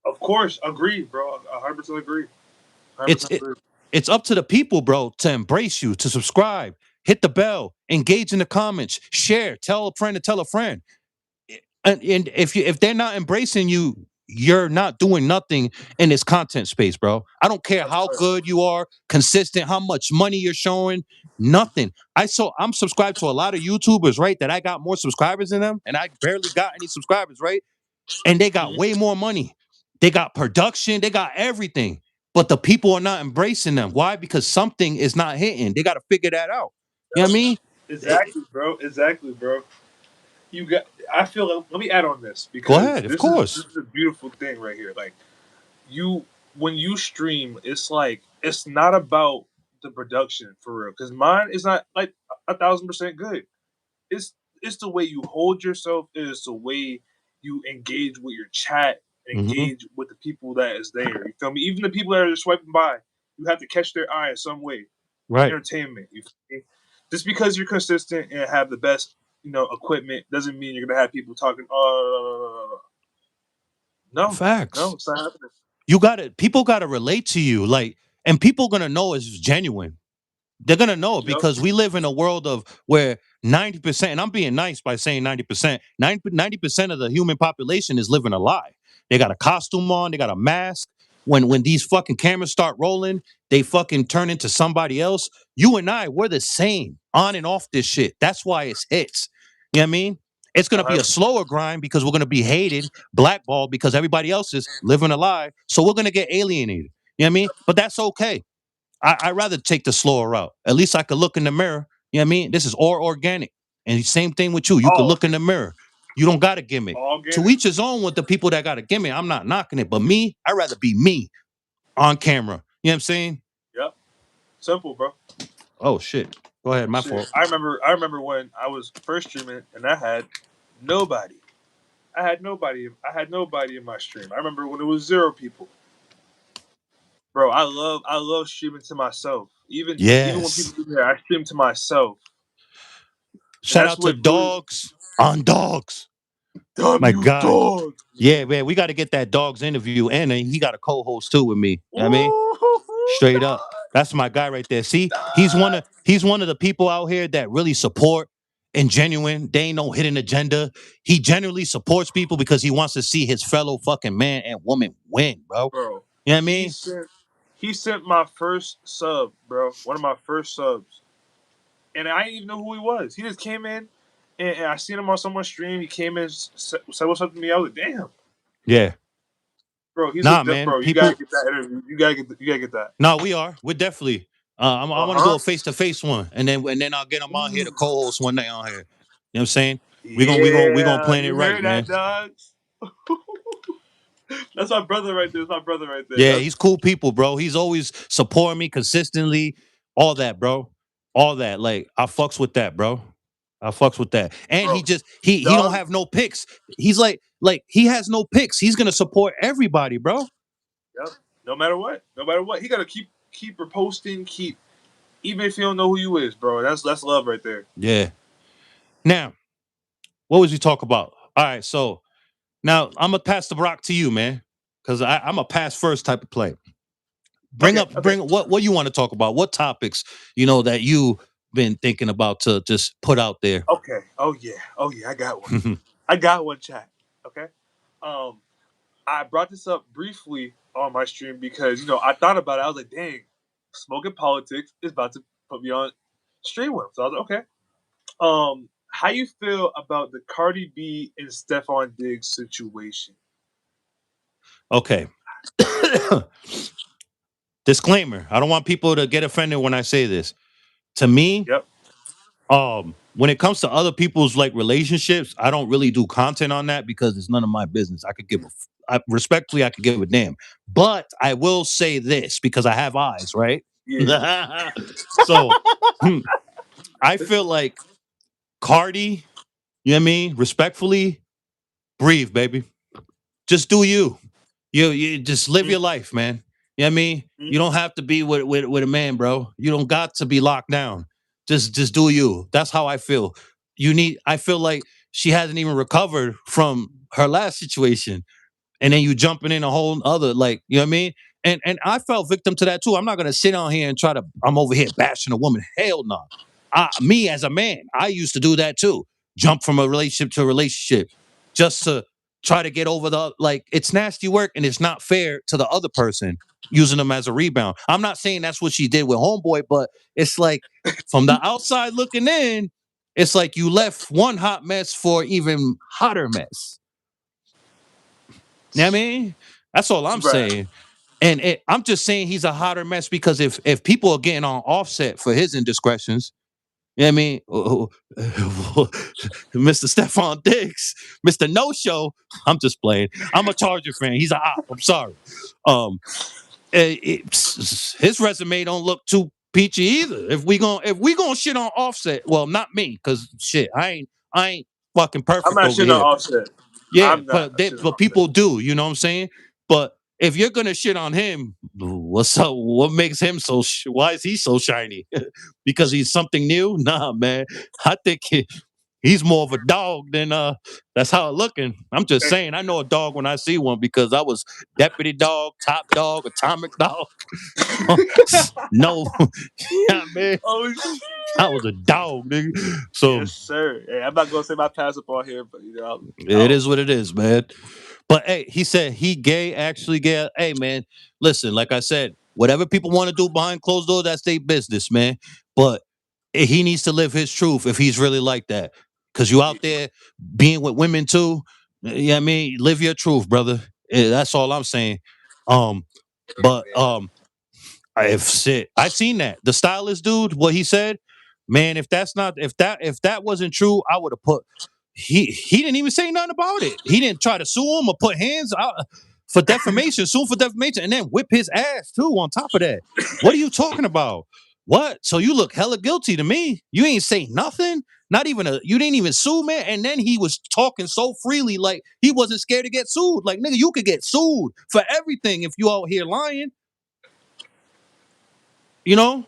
[SPEAKER 2] Of course, agree, bro. 100% agree.
[SPEAKER 1] It's
[SPEAKER 2] 100%
[SPEAKER 1] it,
[SPEAKER 2] agree.
[SPEAKER 1] it's up to the people, bro, to embrace you, to subscribe, hit the bell, engage in the comments, share, tell a friend to tell a friend. And if they're not embracing you, you're not doing nothing in this content space, bro. I don't care
[SPEAKER 2] That's
[SPEAKER 1] how
[SPEAKER 2] right.
[SPEAKER 1] good you are, consistent, how much money you're showing, nothing. I'm subscribed to a lot of YouTubers, right? That I got more subscribers than them, and I barely got any subscribers, right? And they got
[SPEAKER 2] Mhm.
[SPEAKER 1] way more money. They got production, they got everything. But the people are not embracing them. Why? Because something is not hitting. They got to figure that out. You know what I mean? Eh,
[SPEAKER 2] Exactly, bro. Exactly, bro. You got. I feel like, let me add on this
[SPEAKER 1] Go
[SPEAKER 2] because
[SPEAKER 1] ahead, of
[SPEAKER 2] this
[SPEAKER 1] course.
[SPEAKER 2] is a beautiful thing right here. Like you, when you stream, it's like it's not about the production for real. Because mine is not like 1,000% good. It's it's the way you hold yourself. It's the way you engage with your chat and
[SPEAKER 1] Hmm.
[SPEAKER 2] engage with the people that is there. You feel me? Even the people that are just swiping by, you have to catch their eye in some way.
[SPEAKER 1] Right.
[SPEAKER 2] Entertainment. You feel me? Just because you're consistent and have the best, equipment doesn't mean you're gonna have people talking. Oh, no, no,
[SPEAKER 1] Facts.
[SPEAKER 2] it's not happening.
[SPEAKER 1] People gotta relate to you. Like, and people gonna know it's genuine. They're gonna know it
[SPEAKER 2] Yep.
[SPEAKER 1] because we live in a world of where 90%, and I'm being nice by saying 90%, 90% of the human population is living a lie. They got a costume on, they got a mask. When these fucking cameras start rolling, they fucking turn into somebody else. You and I, we're the same on and off this shit. That's why it's hits. You know what I mean? It's gonna be a
[SPEAKER 2] 100.
[SPEAKER 1] slower grind because we're gonna be hated, blackballed because everybody else is living a lie. So we're gonna get alienated. You know what I mean? But that's okay. I'd rather take the slower route. At least I could look in the mirror. You know what I mean? This is all organic. And same thing with you. You could
[SPEAKER 2] All
[SPEAKER 1] look in
[SPEAKER 2] organic.
[SPEAKER 1] the mirror. You don't got a gimmick.
[SPEAKER 2] All
[SPEAKER 1] To
[SPEAKER 2] organic.
[SPEAKER 1] each his own with the people that got a gimmick. I'm not knocking it. But me, I'd rather be me on camera. You know what I'm saying?
[SPEAKER 2] Yep. Simple, bro.
[SPEAKER 1] Oh shit. Go ahead. My
[SPEAKER 2] Shit.
[SPEAKER 1] fault.
[SPEAKER 2] I remember when I was first streaming and I had nobody. I had nobody in my stream. I remember when it was zero people. Bro, I love streaming to myself. Even when
[SPEAKER 1] Yes.
[SPEAKER 2] people do that, I stream to myself. And
[SPEAKER 1] Shout
[SPEAKER 2] that's
[SPEAKER 1] out to
[SPEAKER 2] what really
[SPEAKER 1] dogs on dogs. My
[SPEAKER 2] W
[SPEAKER 1] God.
[SPEAKER 2] dog.
[SPEAKER 1] Yeah, man. We got to get that dogs interview. And he got a co-host too with me. You know what I mean?
[SPEAKER 2] Ooh,
[SPEAKER 1] Straight up.
[SPEAKER 2] dog,
[SPEAKER 1] That's my guy right there. See,
[SPEAKER 2] dog.
[SPEAKER 1] he's one of the people out here that really support and genuine. They ain't no hidden agenda. He genuinely supports people because he wants to see his fellow fucking man and woman win, bro.
[SPEAKER 2] Bro.
[SPEAKER 1] You know what I
[SPEAKER 2] He
[SPEAKER 1] mean?
[SPEAKER 2] sent he sent my first sub, bro. One of my first subs. And I didn't even know who he was. He just came in and I seen him on someone's stream. He came in, said what's up to me. I was like, damn.
[SPEAKER 1] Yeah.
[SPEAKER 2] Bro, he's a
[SPEAKER 1] Nah, man.
[SPEAKER 2] bro. You gotta
[SPEAKER 1] People.
[SPEAKER 2] get that interview. You gotta get that.
[SPEAKER 1] No, we are. We're definitely. I want to do
[SPEAKER 2] Uh-huh.
[SPEAKER 1] a face to face one, and then I'll get him on here to
[SPEAKER 2] Ooh.
[SPEAKER 1] co-host one night on here. You know what I'm saying? We gonna
[SPEAKER 2] Yeah,
[SPEAKER 1] plan it
[SPEAKER 2] you
[SPEAKER 1] right,
[SPEAKER 2] heard
[SPEAKER 1] man.
[SPEAKER 2] that, dogs? That's my brother right there. That's my brother right there.
[SPEAKER 1] Yeah,
[SPEAKER 2] That's
[SPEAKER 1] he's cool people, bro. He's always supporting me consistently. All that, bro. All that. Like I fucks with that, bro. I fucks with that. And
[SPEAKER 2] bro.
[SPEAKER 1] he don't
[SPEAKER 2] Dog.
[SPEAKER 1] have no picks. He's like he has no picks. He's gonna support everybody, bro.
[SPEAKER 2] Yep. No matter what. No matter what. He gotta keep reposting, keep even if you don't know who you is, bro. That's love right there.
[SPEAKER 1] Yeah. Now, what was we talk about? All right, so now I'm gonna pass the rock to you, man. Cause I'm a pass first type of play.
[SPEAKER 2] Okay, okay,
[SPEAKER 1] Bring what you want to talk about. What topics, that you been thinking about to just put out there.
[SPEAKER 2] okay. Oh yeah, I got one. I got one, chat. Okay. Um, I brought this up briefly on my stream because I thought about it. I was like, dang, smoking politics is about to put me on stream with him. So I was like, okay. How you feel about the Cardi B and Stephon Diggs situation?
[SPEAKER 1] Okay. Disclaimer. I don't want people to get offended when I say this. To me,
[SPEAKER 2] Yep.
[SPEAKER 1] when it comes to other people's like relationships, I don't really do content on that because it's none of my business. I could give respectfully, I could give a damn. But I will say this because I have eyes, right?
[SPEAKER 2] Yeah.
[SPEAKER 1] So I feel like Cardi. You know what I mean? Respectfully, breathe, baby. Just do you. You just live your life, man. You know what I mean? You don't have to be with a man, bro. You don't got to be locked down. Just do you. That's how I feel. I feel like she hasn't even recovered from her last situation, and then you jumping in a whole other, like, you know what I mean? And I felt victim to that too. I'm not gonna sit on here and try to, I'm over here bashing a woman. Hell no. Me as a man, I used to do that too. Jump from a relationship to a relationship just to try to get over the, like, it's nasty work and it's not fair to the other person using them as a rebound. I'm not saying that's what she did with homeboy, but it's like from the outside looking in, it's like you left one hot mess for even hotter mess. You know what I mean? That's all I'm
[SPEAKER 2] Right.
[SPEAKER 1] saying. And I'm just saying he's a hotter mess because if people are getting on Offset for his indiscretions, you know what I mean? Mr. Stephon Diggs, Mr. No Show. I'm just playing. I'm a Charger fan. He's a op. I'm sorry. Um, his resume don't look too peachy either. If we gonna shit on Offset, well, not me, because shit, I ain't fucking
[SPEAKER 2] I'm
[SPEAKER 1] perfect
[SPEAKER 2] not
[SPEAKER 1] over
[SPEAKER 2] shitting on
[SPEAKER 1] here.
[SPEAKER 2] Offset.
[SPEAKER 1] Yeah,
[SPEAKER 2] I'm not
[SPEAKER 1] but
[SPEAKER 2] shitting on
[SPEAKER 1] but
[SPEAKER 2] Offset.
[SPEAKER 1] people do, you know what I'm saying? But if you're gonna shit on him, what's up? What makes him so? Why is he so shiny? Because he's something new? Nah, man. I think he's more of a dog than That's how it looking. I'm just saying. I know a dog when I see one because I was deputy dog, top dog, atomic dog. No, yeah, man.
[SPEAKER 2] Oh shit.
[SPEAKER 1] I was a dog, nigga. So
[SPEAKER 2] Yes, sir. Hey, I'm not gonna say my pass up on here, but
[SPEAKER 1] it is what it is, man. But hey, he said he gay, actually gay. Hey, man, listen, like I said, whatever people want to do behind closed doors, that's their business, man. But he needs to live his truth if he's really like that. Cause you out there being with women too. Yeah, I mean, live your truth, brother. That's all I'm saying. Um, but if shit, I seen that. The stylist dude, what he said, man, if that wasn't true, I would have put he didn't even say nothing about it. He didn't try to sue him or put hands out for defamation, sue him for defamation, and then whip his ass too on top of that. What are you talking about? What? So you look hella guilty to me. You ain't say nothing. Not even you didn't even sue, man. And then he was talking so freely, like he wasn't scared to get sued. Like, nigga, you could get sued for everything if you out here lying. You know,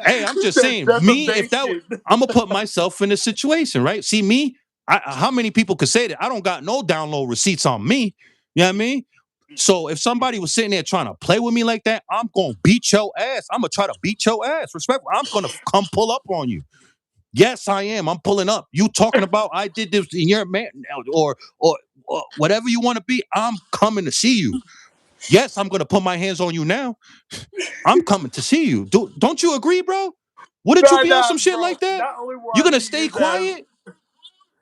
[SPEAKER 1] hey, I'm
[SPEAKER 2] he
[SPEAKER 1] just
[SPEAKER 2] said
[SPEAKER 1] saying, me, if that,
[SPEAKER 2] defamation.
[SPEAKER 1] I'm gonna put myself in a situation, right? See, me, how many people could say that? I don't got no download receipts on me. You know what I mean? So if somebody was sitting there trying to play with me like that, I'm gonna beat your ass. I'm gonna try to beat your ass. Respect. I'm gonna come pull up on you. Yes, I am. I'm pulling up. You talking about I did this in your man, or whatever you want to be. I'm coming to see you. Yes, I'm gonna put my hands on you now. I'm coming to see you. Don't you agree, bro? Wouldn't you
[SPEAKER 2] Nah,
[SPEAKER 1] be on
[SPEAKER 2] nah,
[SPEAKER 1] some shit
[SPEAKER 2] bro.
[SPEAKER 1] like that?
[SPEAKER 2] Not only will
[SPEAKER 1] You
[SPEAKER 2] I
[SPEAKER 1] gonna
[SPEAKER 2] beat
[SPEAKER 1] stay
[SPEAKER 2] his ass,
[SPEAKER 1] quiet?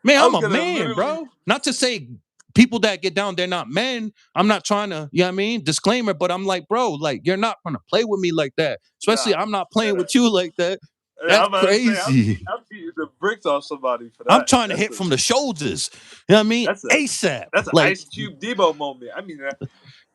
[SPEAKER 1] Man,
[SPEAKER 2] I
[SPEAKER 1] I'm
[SPEAKER 2] was
[SPEAKER 1] a
[SPEAKER 2] gonna
[SPEAKER 1] man,
[SPEAKER 2] literally.
[SPEAKER 1] bro. Not to say people that get down, they're not men. I'm not trying to, you know what I mean? Disclaimer, but I'm like, bro, like, you're not gonna play with me like that. Especially
[SPEAKER 2] Nah,
[SPEAKER 1] I'm not playing
[SPEAKER 2] that
[SPEAKER 1] with you like that. That's
[SPEAKER 2] I'm about to say
[SPEAKER 1] crazy.
[SPEAKER 2] I'm beating the bricks off somebody for
[SPEAKER 1] I'm
[SPEAKER 2] that.
[SPEAKER 1] trying to hit from the shoulders. You know what I mean?
[SPEAKER 2] That's a
[SPEAKER 1] ASAP.
[SPEAKER 2] that's an
[SPEAKER 1] Like,
[SPEAKER 2] Ice Cube Debo moment. I mean,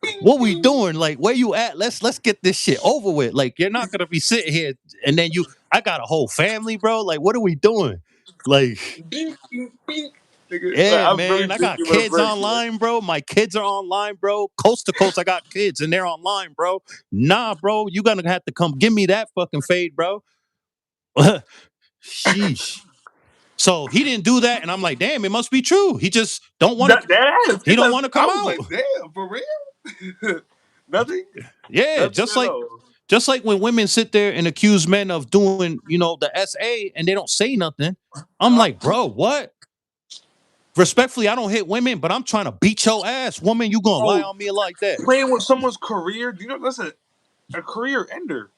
[SPEAKER 2] bing,
[SPEAKER 1] what we
[SPEAKER 2] bing,
[SPEAKER 1] doing? Like, where you at? Let's get this shit over with. Like, you're not gonna be sitting here and then I got a whole family, bro. Like, what are we doing? Like,
[SPEAKER 2] bing, bing, bing. Nigga, like,
[SPEAKER 1] yeah,
[SPEAKER 2] I'm really
[SPEAKER 1] man. I got
[SPEAKER 2] thinking with a
[SPEAKER 1] kids
[SPEAKER 2] break here.
[SPEAKER 1] online, bro. My kids are online, bro. Coast to coast, I got kids and they're online, bro. Nah, bro. You gonna have to come give me that fucking fade, bro. Sheesh. So he didn't do that, and I'm like, damn, it must be true. He just don't want to.
[SPEAKER 2] That ass.
[SPEAKER 1] He
[SPEAKER 2] It's
[SPEAKER 1] don't
[SPEAKER 2] like
[SPEAKER 1] want to
[SPEAKER 2] I
[SPEAKER 1] come
[SPEAKER 2] was
[SPEAKER 1] out.
[SPEAKER 2] like, damn, for real. Nothing,
[SPEAKER 1] Yeah,
[SPEAKER 2] nothing
[SPEAKER 1] just
[SPEAKER 2] at
[SPEAKER 1] like
[SPEAKER 2] all.
[SPEAKER 1] just like when women sit there and accuse men of doing, the SA and they don't say nothing. I'm
[SPEAKER 2] Uh,
[SPEAKER 1] like, bro, what? Respectfully, I don't hit women, but I'm trying to beat your ass. Woman, you gonna lie
[SPEAKER 2] bro,
[SPEAKER 1] on me like that?
[SPEAKER 2] playing with someone's career. Do you know that's a career ender,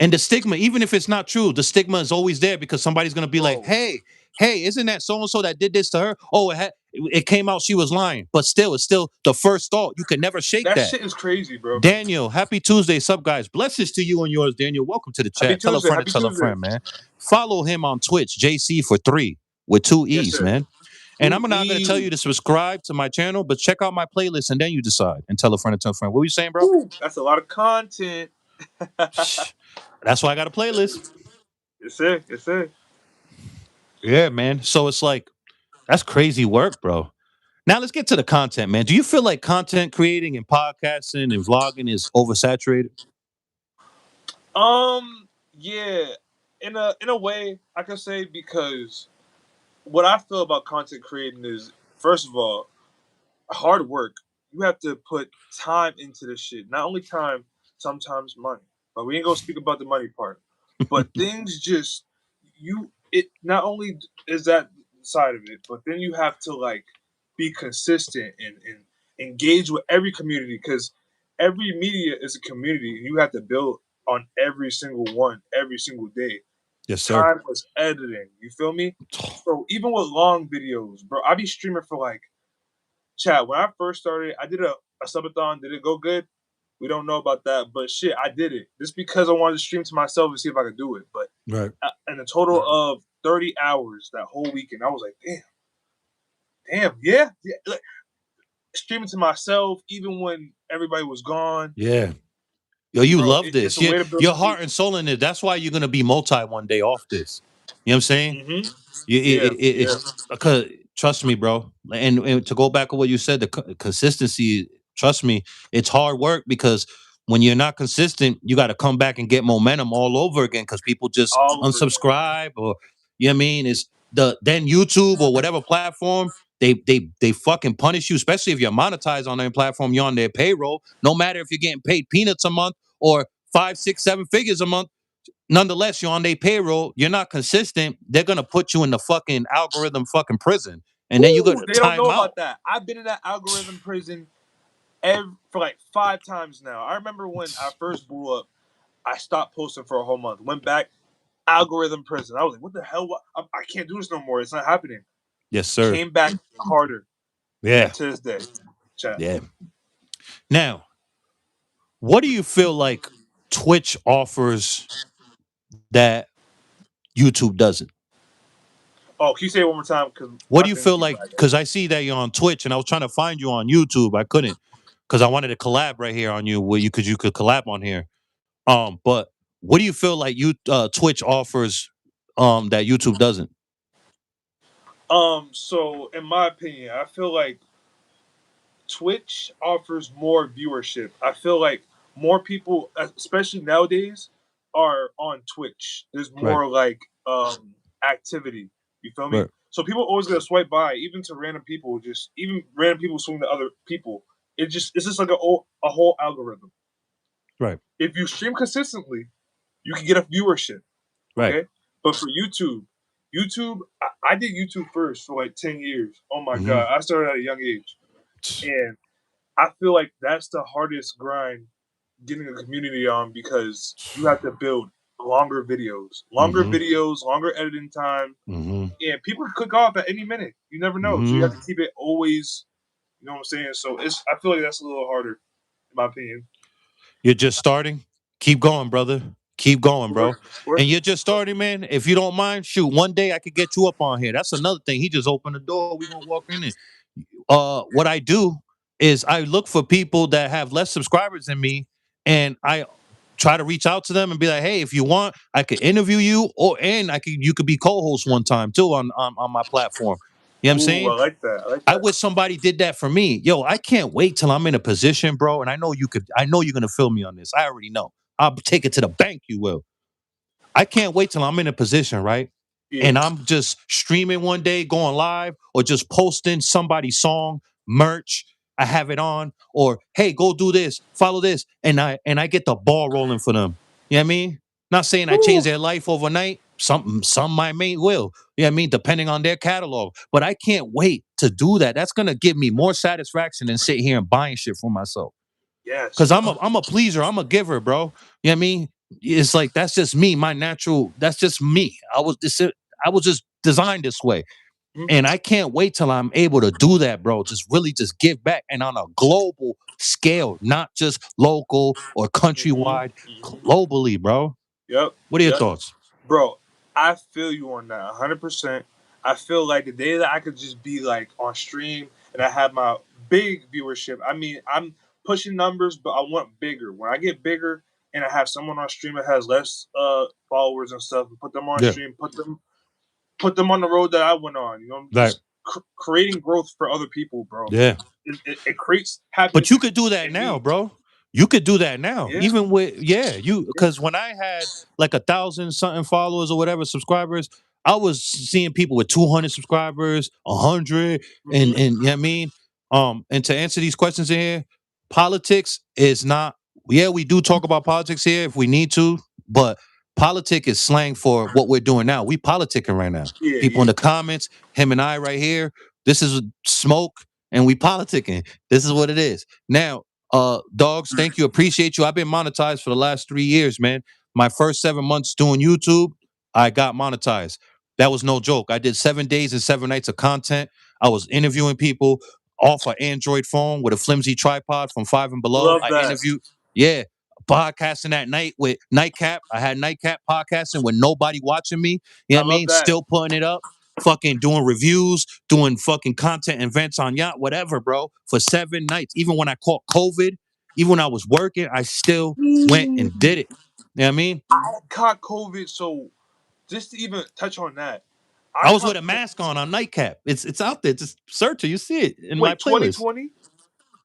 [SPEAKER 1] And the stigma, even if it's not true, the stigma is always there because somebody's gonna be like,
[SPEAKER 2] bro.
[SPEAKER 1] hey, isn't that so and so that did this to her? Oh, it came out she was lying, but still, it's still the first thought. You can never shake
[SPEAKER 2] That
[SPEAKER 1] that.
[SPEAKER 2] shit is crazy, bro.
[SPEAKER 1] Daniel, happy Tuesday, sub guys. Blessings to you and yours, Daniel. Welcome to the
[SPEAKER 2] Happy
[SPEAKER 1] chat. Tell a
[SPEAKER 2] Tuesday.
[SPEAKER 1] friend to
[SPEAKER 2] Happy
[SPEAKER 1] tell a
[SPEAKER 2] Tuesday.
[SPEAKER 1] friend, man. Follow him on Twitch, JC for three with two
[SPEAKER 2] Yes,
[SPEAKER 1] E's,
[SPEAKER 2] sir.
[SPEAKER 1] man. And I'm
[SPEAKER 2] Two
[SPEAKER 1] not gonna tell
[SPEAKER 2] E.
[SPEAKER 1] you to subscribe to my channel, but check out my playlist and then you decide and tell a friend to tell a friend. What were you saying, bro?
[SPEAKER 2] Ooh, that's a lot of content.
[SPEAKER 1] That's why I got a playlist.
[SPEAKER 2] Yes, sir. Yes, sir.
[SPEAKER 1] Yeah, man. So it's like that's crazy work, bro. Now let's get to the content, man. Do you feel like content creating and podcasting and vlogging is oversaturated?
[SPEAKER 2] Yeah, in a way, I can say because what I feel about content creating is, first of all, hard work. You have to put time into this shit. Not only time, sometimes money. But we ain't gonna speak about the money part. But things just it not only is that side of it, but then you have to like be consistent and engage with every community because every media is a community. You have to build on every single one every single day.
[SPEAKER 1] Yes, sir.
[SPEAKER 2] Timeless editing. You feel me? So even with long videos, bro, I be streaming for like Chad, when I first started, I did a subathon. Did it go good? We don't know about that, but shit, I did it just because I wanted to stream to myself and see if I could do it. But
[SPEAKER 1] Right.
[SPEAKER 2] in a total of 30 hours that whole weekend, I was like, yeah, yeah. Like, streaming to myself, even when everybody was gone,
[SPEAKER 1] Yeah. Yo, you
[SPEAKER 2] bro.
[SPEAKER 1] love
[SPEAKER 2] It's
[SPEAKER 1] this.
[SPEAKER 2] a way to build
[SPEAKER 1] Your heart and
[SPEAKER 2] engagement.
[SPEAKER 1] soul in it. That's why you're gonna be multi one day off this. You know what I'm saying?
[SPEAKER 2] Mm-hmm. Yeah,
[SPEAKER 1] It's
[SPEAKER 2] yeah.
[SPEAKER 1] because trust me, bro. And to go back to what you said, the consistency. Trust me, it's hard work because when you're not consistent, you got to come back and get momentum all over again because people just
[SPEAKER 2] All over again.
[SPEAKER 1] unsubscribe or you know what I mean. It's then YouTube or whatever platform they fucking punish you, especially if you're monetized on their platform. You're on their payroll. No matter if you're getting paid peanuts a month or five, six, 7 figures a month nonetheless, you're on their payroll, you're not consistent, they're gonna put you in the fucking algorithm fucking prison. And then you got
[SPEAKER 2] Ooh,
[SPEAKER 1] to
[SPEAKER 2] they don't
[SPEAKER 1] time
[SPEAKER 2] know
[SPEAKER 1] out.
[SPEAKER 2] about that. I've been in that algorithm prison for like 5 times now. I remember when I first blew up, I stopped posting for a whole month. Went back, algorithm prison. I was like, what the hell? I can't do this no more. It's not happening.
[SPEAKER 1] Yes, sir.
[SPEAKER 2] Came back harder
[SPEAKER 1] Yeah.
[SPEAKER 2] to this day. Chat.
[SPEAKER 1] Yeah. Now, what do you feel like Twitch offers that YouTube doesn't?
[SPEAKER 2] Oh, can you say it one more time? Because
[SPEAKER 1] What
[SPEAKER 2] my
[SPEAKER 1] do you
[SPEAKER 2] thing
[SPEAKER 1] feel
[SPEAKER 2] keep
[SPEAKER 1] like?
[SPEAKER 2] lagging.
[SPEAKER 1] Because I see that you're on Twitch, and I was trying to find you on YouTube. I couldn't because I wanted to collab right here on you, where you could collab on here. But what do you feel like you Twitch offers that YouTube doesn't?
[SPEAKER 2] So in my opinion, I feel like Twitch offers more viewership. I feel like more people, especially nowadays, are on Twitch. There's
[SPEAKER 1] Right.
[SPEAKER 2] more like activity. You feel me?
[SPEAKER 1] Right.
[SPEAKER 2] So people always gonna swipe by, even to random people. Just even random people swing to other people. It's just like a whole algorithm.
[SPEAKER 1] Right.
[SPEAKER 2] If you stream consistently, you can get a viewership.
[SPEAKER 1] Right.
[SPEAKER 2] Okay, but for YouTube, I did YouTube first for like 10 years. Oh my
[SPEAKER 1] Hmm.
[SPEAKER 2] god, I started at a young age, and I feel like that's the hardest grind getting a community on because you have to build
[SPEAKER 1] Hmm.
[SPEAKER 2] longer editing time,
[SPEAKER 1] Hmm.
[SPEAKER 2] and people can click off at any minute. You never know, so you have
[SPEAKER 1] Hmm.
[SPEAKER 2] to keep it always. You know what I'm saying? So I feel like that's a little harder, in my opinion.
[SPEAKER 1] You're just starting. Keep going, brother. Keep going,
[SPEAKER 2] We're,
[SPEAKER 1] bro.
[SPEAKER 2] we're,
[SPEAKER 1] And you're just starting, man. If you don't mind, shoot. One day I could get you up on here. That's another thing. He just opened the door. We gonna walk in and what I do is I look for people that have less subscribers than me, and I try to reach out to them and be like, hey, if you want, I could interview you, or and you could be co-host one time too on my platform. You know what I'm
[SPEAKER 2] Ooh, I
[SPEAKER 1] saying?
[SPEAKER 2] like that. I like
[SPEAKER 1] I
[SPEAKER 2] that.
[SPEAKER 1] wish somebody did that for me. Yo, I can't wait till I'm in a position, bro. And I know you could, I know you're gonna feel me on this. I already know. I'll take it to the bank, you will. I can't wait till I'm in a position, right?
[SPEAKER 2] Yeah.
[SPEAKER 1] And I'm just streaming one day, going live, or just posting somebody's song, merch. I have it on, or hey, go do this, follow this, and I get the ball rolling for them. You know what I mean? Not saying I change
[SPEAKER 2] Woo.
[SPEAKER 1] their life overnight. Some my mate will. You know what I mean? Depending on their catalog. But I can't wait to do that. That's gonna give me more satisfaction than sitting here and buying shit for myself.
[SPEAKER 2] Yes,
[SPEAKER 1] Cause I'm
[SPEAKER 2] bro.
[SPEAKER 1] a pleaser. I'm a giver, bro. You know what I mean? It's like that's just me, my natural, that's just me. I was just designed this way.
[SPEAKER 2] Mhm.
[SPEAKER 1] And I can't wait till I'm able to do that, bro. Just really just give back and on a global scale, not just local or
[SPEAKER 2] Mhm.
[SPEAKER 1] countrywide,
[SPEAKER 2] Mhm.
[SPEAKER 1] globally, bro.
[SPEAKER 2] Yep.
[SPEAKER 1] What are your
[SPEAKER 2] Yep.
[SPEAKER 1] thoughts?
[SPEAKER 2] Bro, I feel you on that 100%. I feel like the day that I could just be like on stream and I have my big viewership. I mean, I'm pushing numbers, but I want bigger. When I get bigger and I have someone on stream that has less followers and stuff, and put them on
[SPEAKER 1] Yeah.
[SPEAKER 2] stream, put them. put them on the road that I went on. You know,
[SPEAKER 1] Right.
[SPEAKER 2] just creating growth for other people, bro.
[SPEAKER 1] Yeah.
[SPEAKER 2] It creates
[SPEAKER 1] But
[SPEAKER 2] happiness
[SPEAKER 1] you could do that
[SPEAKER 2] in
[SPEAKER 1] now,
[SPEAKER 2] me.
[SPEAKER 1] bro. You could do that now.
[SPEAKER 2] Yeah,
[SPEAKER 1] Even with you
[SPEAKER 2] yeah.
[SPEAKER 1] because when I had like 1,000 something followers or whatever subscribers, I was seeing people with 200 subscribers, 100,
[SPEAKER 2] Mm-hmm.
[SPEAKER 1] and you know what I mean? And to answer these questions in here, politics is not we do talk about politics here if we need to, but politic is slang for what we're doing now. We politicking right now.
[SPEAKER 2] Yeah,
[SPEAKER 1] People in
[SPEAKER 2] yeah.
[SPEAKER 1] the comments, him and I right here, this is smoke and we politicking. This is what it is. Now, dogs, thank you. Appreciate you. I've been monetized for the last 3 years, man. My first 7 months doing YouTube, I got monetized. That was no joke. I did 7 days and 7 nights of content. I was interviewing people off an Android phone with a flimsy tripod from Five and Below.
[SPEAKER 2] Love
[SPEAKER 1] I
[SPEAKER 2] that.
[SPEAKER 1] interviewed, yeah, podcasting at night with Nightcap. I had Nightcap podcasting with nobody watching me. You know
[SPEAKER 2] I
[SPEAKER 1] what I
[SPEAKER 2] love
[SPEAKER 1] mean?
[SPEAKER 2] that.
[SPEAKER 1] Still putting it up, fucking doing reviews, doing fucking content events on yacht, whatever, bro, for 7 nights. Even when I caught COVID, even when I was working, I still went and did it. You know what I mean?
[SPEAKER 2] I caught COVID, so just to even touch on that, I
[SPEAKER 1] I was with
[SPEAKER 2] caught
[SPEAKER 1] a mask on Nightcap. It's out there. Just search it. You see it in my
[SPEAKER 2] wait
[SPEAKER 1] playlist.
[SPEAKER 2] 2020.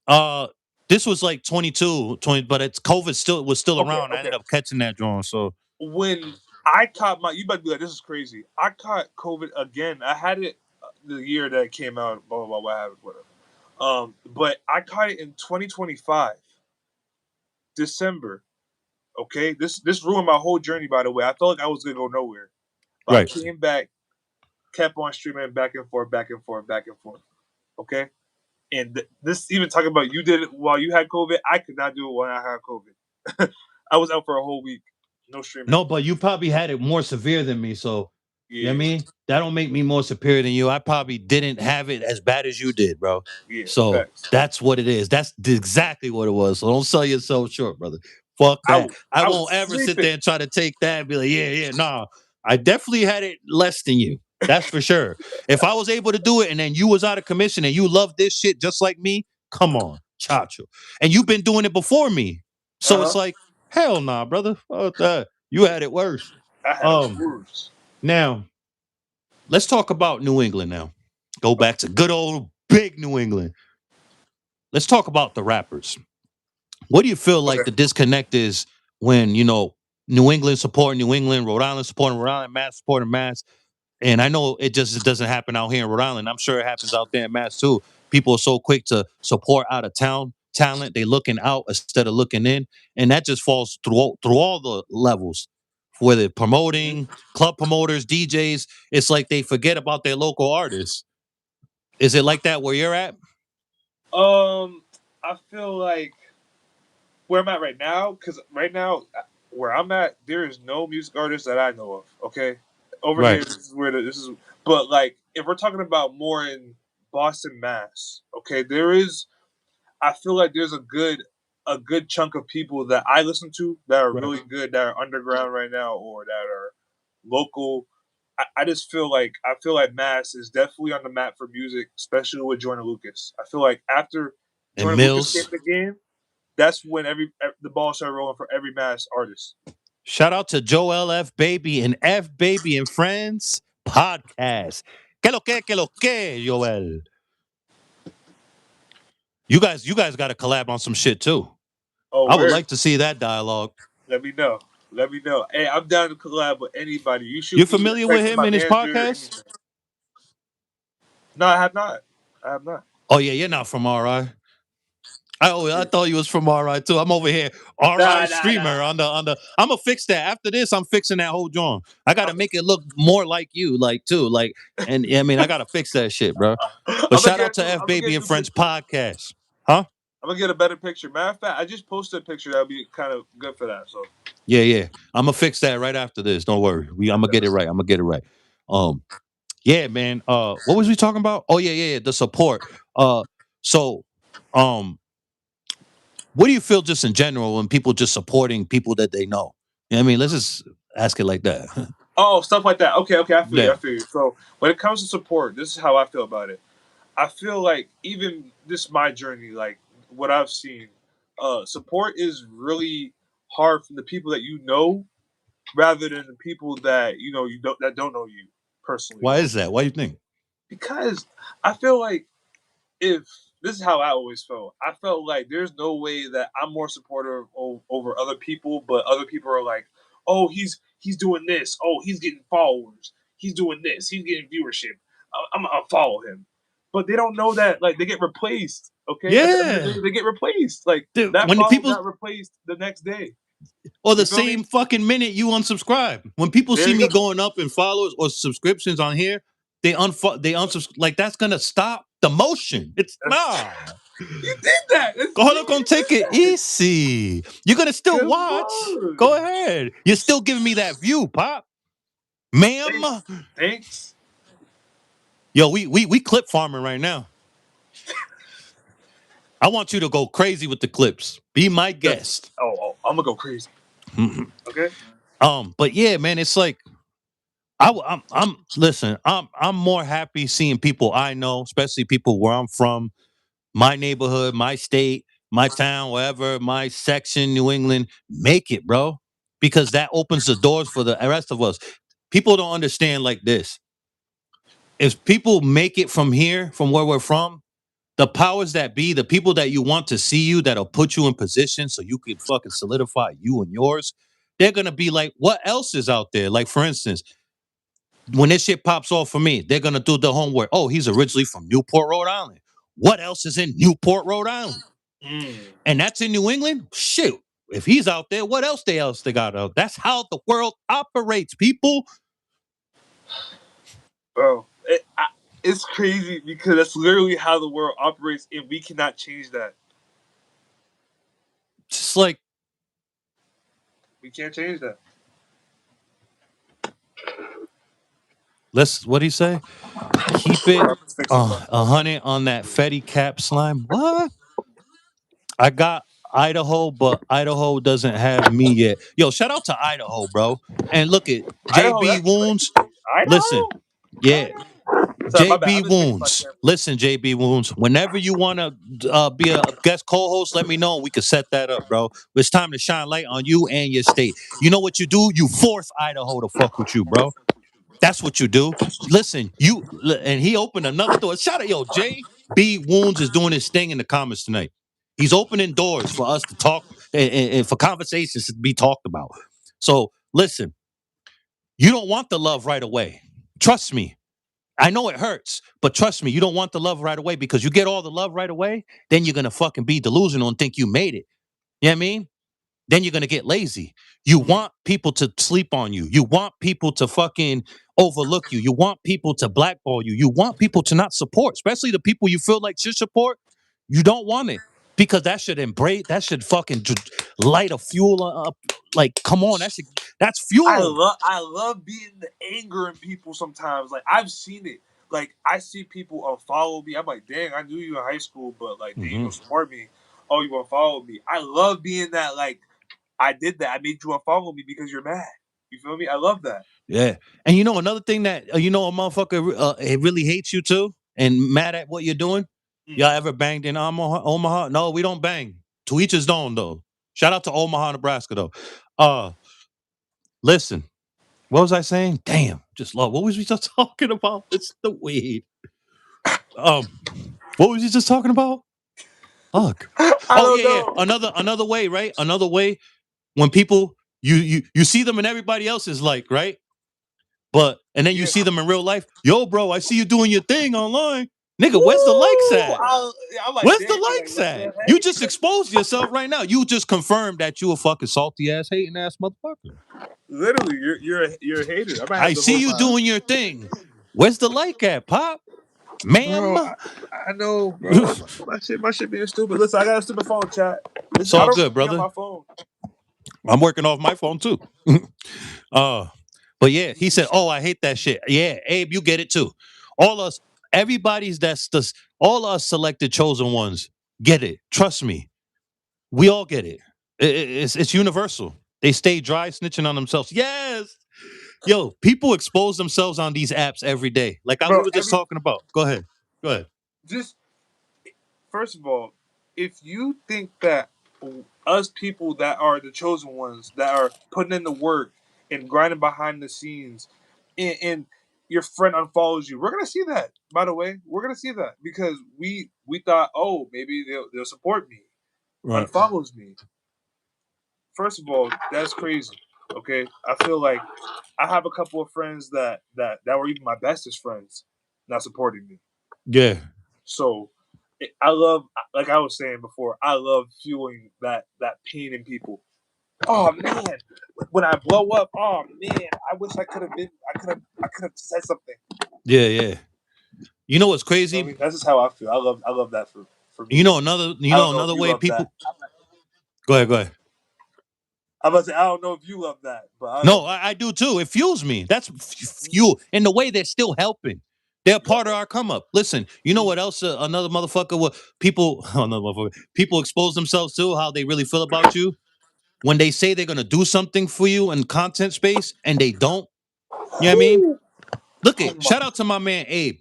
[SPEAKER 1] Uh this was like 22, 20, but it's COVID still was still
[SPEAKER 2] Okay,
[SPEAKER 1] around. I
[SPEAKER 2] okay.
[SPEAKER 1] ended up catching that drawing. So
[SPEAKER 2] When I caught my, you better be like, this is crazy. I caught COVID again. I had it the year that it came out. Blah blah blah. What happened? Whatever. But I caught it in 2025, December. Okay, this ruined my whole journey. By the way, I felt like I was gonna go nowhere, but I
[SPEAKER 1] right.
[SPEAKER 2] came back, kept on streaming back and forth, back and forth, back and forth. Okay, and this even talking about you did it while you had COVID. I could not do it when I had COVID. I was out for a whole week, no streaming.
[SPEAKER 1] No, but you probably had it more severe than me. So you know what I
[SPEAKER 2] Yeah,
[SPEAKER 1] mean? That don't make me more superior than you. I probably didn't have it as bad as you did, bro.
[SPEAKER 2] yeah,
[SPEAKER 1] So
[SPEAKER 2] facts.
[SPEAKER 1] that's what it is. That's exactly what it was. So don't sell yourself short, brother. Fuck
[SPEAKER 2] I
[SPEAKER 1] that. I
[SPEAKER 2] I was
[SPEAKER 1] won't ever sit
[SPEAKER 2] sleeping.
[SPEAKER 1] there and try to take that and be like, yeah, nah. I definitely had it less than you. That's for sure. If I was able to do it and then you was out of commission and you love this shit just like me, come on, chacho. And you've been doing it before me. So
[SPEAKER 2] Uh
[SPEAKER 1] it's
[SPEAKER 2] huh.
[SPEAKER 1] like, hell nah, brother. Fuck that. You had it worse.
[SPEAKER 2] I had
[SPEAKER 1] Um,
[SPEAKER 2] worse.
[SPEAKER 1] now let's talk about New England now. Go back to good old big New England. Let's talk about the rappers. What do you feel like
[SPEAKER 2] Okay.
[SPEAKER 1] the disconnect is when, New England supporting New England, Rhode Island supporting Rhode Island, Mass supporting Mass? And I know it doesn't happen out here in Rhode Island. I'm sure it happens out there in Mass too. People are so quick to support out of town talent. They looking out instead of looking in. And that just falls through all the levels. Whether promoting,
[SPEAKER 2] Mm-hmm.
[SPEAKER 1] club promoters, DJs, it's like they forget about their local artists. Is it like that where you're at?
[SPEAKER 2] I feel like where I'm at right now, because right now where I'm at, there is no music artist that I know of. Okay, over here,
[SPEAKER 1] Right.
[SPEAKER 2] this is where this is. But like, if we're talking about more in Boston, Mass, okay, there is. I feel like there's a good chunk of people that I listen to that are
[SPEAKER 1] Right.
[SPEAKER 2] really good, that are underground right now, or that are local. I just feel like Mass is definitely on the map for music, especially with Jordan Lucas. I feel like after
[SPEAKER 1] And
[SPEAKER 2] Jordan Lucas came
[SPEAKER 1] Mills.
[SPEAKER 2] in the game, that's when the ball started rolling for every Mass artist.
[SPEAKER 1] Shout out to Joel F. Baby and F. Baby and Friends podcast. Que lo que, Joel. You guys got to collab on some shit too.
[SPEAKER 2] Oh,
[SPEAKER 1] I would
[SPEAKER 2] where?
[SPEAKER 1] like to see that dialogue.
[SPEAKER 2] Let me know. Let me know. Hey, I'm down to collab with anybody. You
[SPEAKER 1] You
[SPEAKER 2] shoot me a
[SPEAKER 1] familiar with
[SPEAKER 2] text to
[SPEAKER 1] him
[SPEAKER 2] my
[SPEAKER 1] and his
[SPEAKER 2] manager.
[SPEAKER 1] podcast?
[SPEAKER 2] Anything. No, I have not. I have not.
[SPEAKER 1] Oh yeah, you're not from RI. I
[SPEAKER 2] Yeah.
[SPEAKER 1] thought you was from RI too. I'm over here RI
[SPEAKER 2] Nah, nah,
[SPEAKER 1] streamer
[SPEAKER 2] nah.
[SPEAKER 1] on the. I'm gonna fix that after this. I'm fixing that whole joint. I gotta make it look more like you, like too, like. And I mean, I gotta fix that shit, bro. But
[SPEAKER 2] I'm gonna
[SPEAKER 1] shout
[SPEAKER 2] get
[SPEAKER 1] out
[SPEAKER 2] a
[SPEAKER 1] to
[SPEAKER 2] new.
[SPEAKER 1] F
[SPEAKER 2] I'm gonna
[SPEAKER 1] Baby
[SPEAKER 2] get a
[SPEAKER 1] and
[SPEAKER 2] new
[SPEAKER 1] Friends
[SPEAKER 2] picture.
[SPEAKER 1] podcast, huh?
[SPEAKER 2] I'm gonna get a better picture. Matter of fact, I just posted a picture that would be kind of good for that. So
[SPEAKER 1] Yeah. I'm gonna fix that right after this. Don't worry. I'm gonna get it right. I'm gonna get it right. Um, yeah, man. What was we talking about? Oh yeah. The support. So, um, what do you feel just in general when people just supporting people that they know? You know what I mean, let's just ask it like that.
[SPEAKER 2] oh, stuff like that. Okay, okay, I feel you.
[SPEAKER 1] Yeah.
[SPEAKER 2] I feel you. So when it comes to support, this is how I feel about it. I feel like even this my journey, like what I've seen, support is really hard from the people that you know rather than the people that you know you don't that don't know you. personally.
[SPEAKER 1] Why is that? Why do you think?
[SPEAKER 2] Because I feel like if this is how I always felt. I felt like there's no way that I'm more supportive over other people, but other people are like, oh, he's doing this. Oh, he's getting followers. He's doing this. He's getting viewership. I'm gonna follow him. But they don't know that like they get replaced. Okay, at the end of the
[SPEAKER 1] Yeah.
[SPEAKER 2] day, they get replaced. Like
[SPEAKER 1] Dude,
[SPEAKER 2] that
[SPEAKER 1] when the
[SPEAKER 2] follow
[SPEAKER 1] people
[SPEAKER 2] got replaced the next day.
[SPEAKER 1] or the
[SPEAKER 2] You feel me?
[SPEAKER 1] same fucking minute you unsubscribe. When people
[SPEAKER 2] There
[SPEAKER 1] see
[SPEAKER 2] you
[SPEAKER 1] me
[SPEAKER 2] go.
[SPEAKER 1] going up in followers or subscriptions on here, they unsubscribe. Like that's gonna stop the motion. It's nah.
[SPEAKER 2] You did that.
[SPEAKER 1] Go
[SPEAKER 2] You
[SPEAKER 1] ahead, gonna
[SPEAKER 2] did
[SPEAKER 1] take it
[SPEAKER 2] that.
[SPEAKER 1] easy. You're gonna still
[SPEAKER 2] Come
[SPEAKER 1] watch.
[SPEAKER 2] on.
[SPEAKER 1] Go ahead. You're still giving me that view, Pop. Ma'am.
[SPEAKER 2] Thanks. Thanks.
[SPEAKER 1] Yo, we clip farming right now. I want you to go crazy with the clips. Be my guest.
[SPEAKER 2] I'm gonna go crazy. Okay.
[SPEAKER 1] But yeah, man, it's like I'm listen. I'm more happy seeing people I know, especially people where I'm from, my neighborhood, my state, my town, wherever, my section, New England, make it, bro, because that opens the doors for the rest of us. People don't understand like this. If people make it from here, from where we're from, the powers that be, the people that you want to see you, that'll put you in position so you can fucking solidify you and yours, they're gonna be like, what else is out there? Like, for instance, when this shit pops off for me, they're gonna do the homework. Oh, he's originally from Newport, Rhode Island. What else is in Newport, Rhode Island?
[SPEAKER 2] Mm.
[SPEAKER 1] And that's in New England? Shoot. If he's out there, what else they got out? That's how the world operates, people.
[SPEAKER 2] Bro, it's crazy because that's literally how the world operates, and we cannot change that.
[SPEAKER 1] Just like,
[SPEAKER 2] We can't change that.
[SPEAKER 1] what do you say? Keep it
[SPEAKER 2] Let's fix this up.
[SPEAKER 1] 100 on that Fetty Cap slime. What? I got Idaho, but Idaho doesn't have me yet. Yo, shout out to Idaho, bro. And look at
[SPEAKER 2] Idaho,
[SPEAKER 1] JB
[SPEAKER 2] that's
[SPEAKER 1] Wounds. Listen,
[SPEAKER 2] Idaho.
[SPEAKER 1] yeah,
[SPEAKER 2] Idaho. Sorry, my bad. I'm
[SPEAKER 1] JB
[SPEAKER 2] just thinking about
[SPEAKER 1] Wounds.
[SPEAKER 2] camera.
[SPEAKER 1] Listen, JB Wounds. Whenever you want to be a guest co-host, let me know and we can set that up, bro. It's time to shine light on you and your state. You know what you do? You force Idaho to fuck with you, bro. That's what you do. Listen, and he opened another door. Shout out, yo, JB Wounds is doing his thing in the comments tonight. He's opening doors for us to talk and for conversations to be talked about. So listen, you don't want the love right away. Trust me. I know it hurts, but trust me, you don't want the love right away because you get all the love right away, then you're gonna fucking be delusional and think you made it. You know what I mean? Then you're gonna get lazy. You want people to sleep on you. You want people to fucking overlook you. You want people to blackball you. You want people to not support, especially the people you feel like should support. You don't want it because that should embrace. That should fucking light a fuel up. Like, come on, that's fuel.
[SPEAKER 2] I love being the anger in people sometimes. Like I've seen it. Like I see people unfollow me. I'm like, dang, I knew you in high school, but like, dang, you
[SPEAKER 1] Hmm.
[SPEAKER 2] don't support me. Oh, you unfollow me. I love being that. Like I did that. I made you unfollow me because you're mad. You feel me? I love that.
[SPEAKER 1] Yeah, and you know another thing that a motherfucker it really hates you too and mad at what you're doing.
[SPEAKER 2] Mm.
[SPEAKER 1] Y'all ever banged in Omaha? No, we don't bang. To each his own, though. Shout out to Omaha, Nebraska, though. Uh, listen, what was I saying? Damn, just love. What was we just talking about? It's the weed. Um, what was you just talking about? Fuck.
[SPEAKER 2] I
[SPEAKER 1] Oh
[SPEAKER 2] don't
[SPEAKER 1] yeah, yeah.
[SPEAKER 2] know.
[SPEAKER 1] Another way, right? Another way when people you see them and everybody else is like, right? But and then you
[SPEAKER 2] Yeah.
[SPEAKER 1] see them in real life. Yo, bro, I see you doing your thing online. Nigga, where's the likes
[SPEAKER 2] Woo!
[SPEAKER 1] at?
[SPEAKER 2] I'm like,
[SPEAKER 1] Where's
[SPEAKER 2] damn.
[SPEAKER 1] the
[SPEAKER 2] Like,
[SPEAKER 1] likes
[SPEAKER 2] what
[SPEAKER 1] at?
[SPEAKER 2] the
[SPEAKER 1] You
[SPEAKER 2] heck?
[SPEAKER 1] just exposed yourself right now. You just confirmed that you a fucking salty ass, hating ass motherfucker.
[SPEAKER 2] Literally, you're a hater. I might
[SPEAKER 1] I
[SPEAKER 2] have to
[SPEAKER 1] see
[SPEAKER 2] hold
[SPEAKER 1] you
[SPEAKER 2] my.
[SPEAKER 1] doing your thing. Where's the like at, Pop?
[SPEAKER 2] Bro,
[SPEAKER 1] Ma'am?
[SPEAKER 2] I know, bro. My shit being stupid. Listen, I got a stupid phone chat.
[SPEAKER 1] It's
[SPEAKER 2] I
[SPEAKER 1] all
[SPEAKER 2] don't
[SPEAKER 1] good,
[SPEAKER 2] be on
[SPEAKER 1] brother.
[SPEAKER 2] my phone.
[SPEAKER 1] I'm working off my phone too. uh, but yeah, he said, "Oh, I hate that shit." Yeah, Abe, you get it too. All us, everybody's all us selected chosen ones get it. Trust me, we all get it. It's universal. They stay dry snitching on themselves. Yes, yo, people expose themselves on these apps every day. Like we
[SPEAKER 2] Bro,
[SPEAKER 1] were just talking about. Go ahead. Go ahead.
[SPEAKER 2] just first of all, if you think that us people that are the chosen ones that are putting in the work and grinding behind the scenes, and your friend unfollows you. We're gonna see that. By the way, we're gonna see that because we thought, oh, maybe they'll support me,
[SPEAKER 1] Right.
[SPEAKER 2] unfollows me. First of all, that's crazy. Okay, I feel like I have a couple of friends that were even my bestest friends not supporting me.
[SPEAKER 1] Yeah.
[SPEAKER 2] So I love, like I was saying before, I love fueling that pain in people. Oh man, when I blow up, oh man, I wish I could have been, I could have said something.
[SPEAKER 1] Yeah. Yeah. You know what's
[SPEAKER 2] You know what I
[SPEAKER 1] crazy?
[SPEAKER 2] mean? That's just how I feel. I love that for
[SPEAKER 1] You
[SPEAKER 2] me.
[SPEAKER 1] know another. You
[SPEAKER 2] I
[SPEAKER 1] know
[SPEAKER 2] don't know if
[SPEAKER 1] another
[SPEAKER 2] you
[SPEAKER 1] way
[SPEAKER 2] love that.
[SPEAKER 1] people. Go ahead. Go ahead.
[SPEAKER 2] I'm about to say I don't know if you love that, but I
[SPEAKER 1] No,
[SPEAKER 2] love
[SPEAKER 1] I do too. It fuels me. That's fuel. In the way they're still helping. They're part of our come up. Listen, you know what else? Another motherfucker. What people? Another motherfucker. People expose themselves to how they really feel about you when they say they're gonna do something for you in content space and they don't. You know what I mean?
[SPEAKER 2] that.
[SPEAKER 1] Look
[SPEAKER 2] Oh
[SPEAKER 1] it.
[SPEAKER 2] my!
[SPEAKER 1] Shout out to my man Abe.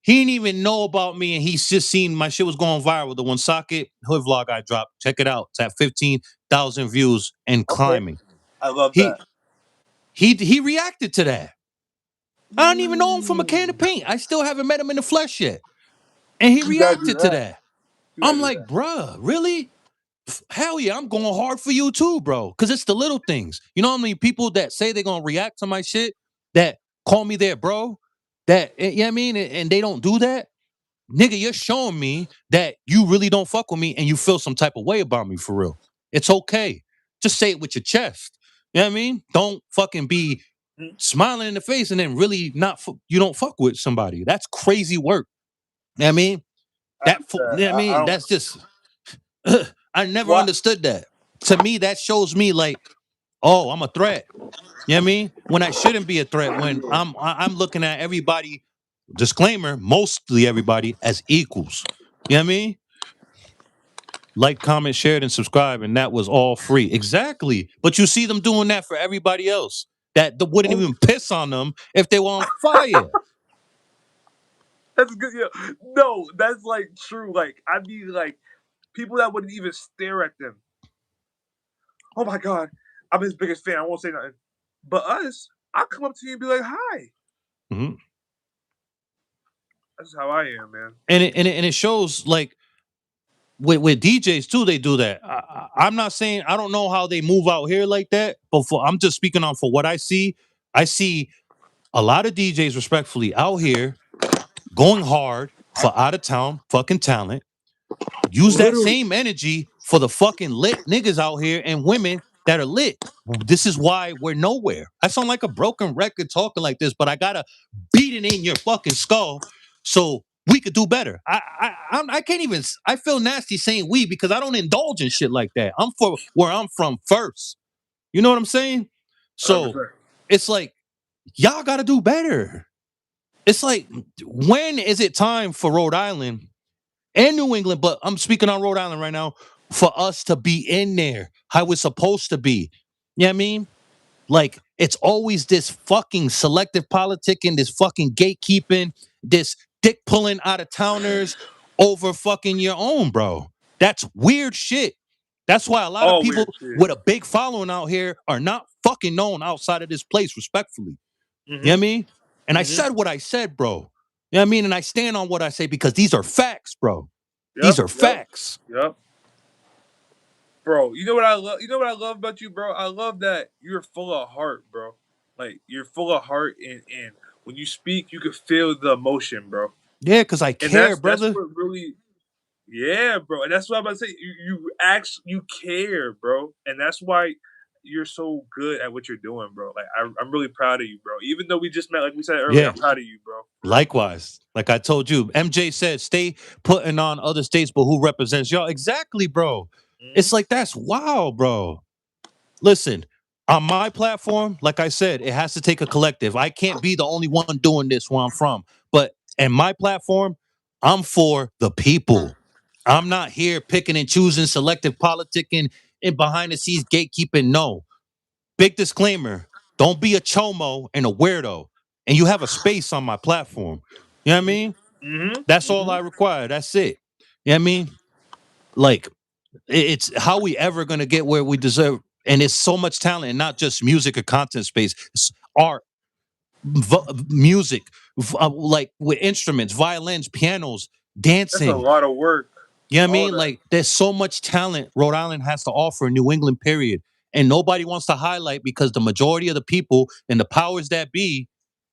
[SPEAKER 1] He didn't even know about me, and he's just seen my shit was going viral. The one socket hood vlog I dropped. Check it out. It's at 15,000 views and
[SPEAKER 2] Okay,
[SPEAKER 1] climbing.
[SPEAKER 2] I love
[SPEAKER 1] He
[SPEAKER 2] that.
[SPEAKER 1] he reacted to that. I don't even know him from a can of
[SPEAKER 2] Mm.
[SPEAKER 1] paint. I still haven't met him in the flesh yet. And he
[SPEAKER 2] You gotta do
[SPEAKER 1] reacted to
[SPEAKER 2] that.
[SPEAKER 1] that.
[SPEAKER 2] You gotta
[SPEAKER 1] I'm
[SPEAKER 2] do
[SPEAKER 1] like,
[SPEAKER 2] that.
[SPEAKER 1] bruh, really? Hell yeah, I'm going hard for you too, bro. Cause it's the little things. You know how many people that say they're gonna react to my shit that call me their bro? That you know what I mean? And they don't do that? Nigga, you're showing me that you really don't fuck with me and you feel some type of way about me for real. It's okay. Just say it with your chest. You know what I mean? Don't fucking be
[SPEAKER 2] Mm.
[SPEAKER 1] smiling in the face and then really not you don't fuck with somebody. That's crazy work. You know what I mean? You know what I
[SPEAKER 2] I
[SPEAKER 1] mean?
[SPEAKER 2] don't.
[SPEAKER 1] That's just I never
[SPEAKER 2] What?
[SPEAKER 1] understood that. To me, that shows me like, oh, I'm a threat. You know what I mean? When I shouldn't be a threat, when I'm looking at everybody, disclaimer, mostly everybody as equals. You know what I mean? Like, comment, shared, and subscribe, and that was all free. Exactly. But you see them doing that for everybody else wouldn't
[SPEAKER 2] Oh,
[SPEAKER 1] even piss on them if they were on fire.
[SPEAKER 2] that's good. Yeah. No, that's like true. Like I mean, like people that wouldn't even stare at them. Oh my god, I'm his biggest fan. I won't say nothing. But us, I come up to you and be like, "Hi."
[SPEAKER 1] Mhm.
[SPEAKER 2] That's how I am, man.
[SPEAKER 1] And it shows like with DJs too, they do that. I'm not saying I don't know how they move out here like that, but I'm just speaking on for what I see. I see a lot of DJs respectfully out here going hard for out of town fucking talent. Use that
[SPEAKER 2] Literally.
[SPEAKER 1] same energy for the fucking lit niggas out here and women that are lit. This is why we're nowhere. I sound like a broken record talking like this, but I gotta beat it in your fucking skull so we could do better. I can't even. I feel nasty saying we because I don't indulge in shit like that. I'm for where I'm from first. You know what I'm saying? So
[SPEAKER 2] 100%.
[SPEAKER 1] it's like y'all gotta do better. It's like when is it time for Rhode Island and New England, but I'm speaking on Rhode Island right now, for us to be in there how it's supposed to be. You know what I mean? Like, it's always this fucking selective politicking, this fucking gatekeeping, this dick pulling out of towners over fucking your own, bro. That's weird shit. That's why a lot of
[SPEAKER 2] All
[SPEAKER 1] people
[SPEAKER 2] weird shit.
[SPEAKER 1] with a big following out here are not fucking known outside of this place, respectfully. You know what I
[SPEAKER 2] Mhm.
[SPEAKER 1] mean? And I
[SPEAKER 2] Mhm.
[SPEAKER 1] said what I said, bro. You know what I mean? And I stand on what I say because these are facts, bro. These
[SPEAKER 2] Yep.
[SPEAKER 1] are
[SPEAKER 2] Yep.
[SPEAKER 1] facts.
[SPEAKER 2] Yep. Bro, you know what I love? You know what I love about you, bro? I love that you're full of heart, bro. Like you're full of heart, and when you speak, you can feel the emotion, bro.
[SPEAKER 1] Yeah, because I
[SPEAKER 2] And
[SPEAKER 1] care,
[SPEAKER 2] that's
[SPEAKER 1] brother.
[SPEAKER 2] what really, yeah, bro. And that's what I'm about to say. You actually you care, bro, and that's why you're so good at what you're doing, bro. Like I'm really proud of you, bro. Even though we just met, like we said earlier,
[SPEAKER 1] Yeah.
[SPEAKER 2] I'm proud of you, bro. For real.
[SPEAKER 1] Likewise. Like I told you, MJ said, stay putting on other states, but who represents y'all? Exactly, bro.
[SPEAKER 2] Mhm.
[SPEAKER 1] It's like that's wow, bro. Listen, on my platform, like I said, it has to take a collective. I can't be the only one doing this where I'm from. But in my platform, I'm for the people. I'm not here picking and choosing, selective politicking, and behind the scenes gatekeeping. No. Big disclaimer. Don't be a chomo and a weirdo. And you have a space on my platform. You know what I mean?
[SPEAKER 2] Mhm.
[SPEAKER 1] That's all I
[SPEAKER 2] Mhm.
[SPEAKER 1] require. That's it. You know what I mean? Like, it's how we ever gonna get where we deserve. And it's so much talent, and not just music or content space. It's art. music, like with instruments, violins, pianos,
[SPEAKER 2] That's a
[SPEAKER 1] dancing.
[SPEAKER 2] lot of work.
[SPEAKER 1] You know what I
[SPEAKER 2] All
[SPEAKER 1] mean?
[SPEAKER 2] that.
[SPEAKER 1] Like there's so much talent Rhode Island has to offer in New England, period. And nobody wants to highlight because the majority of the people and the powers that be,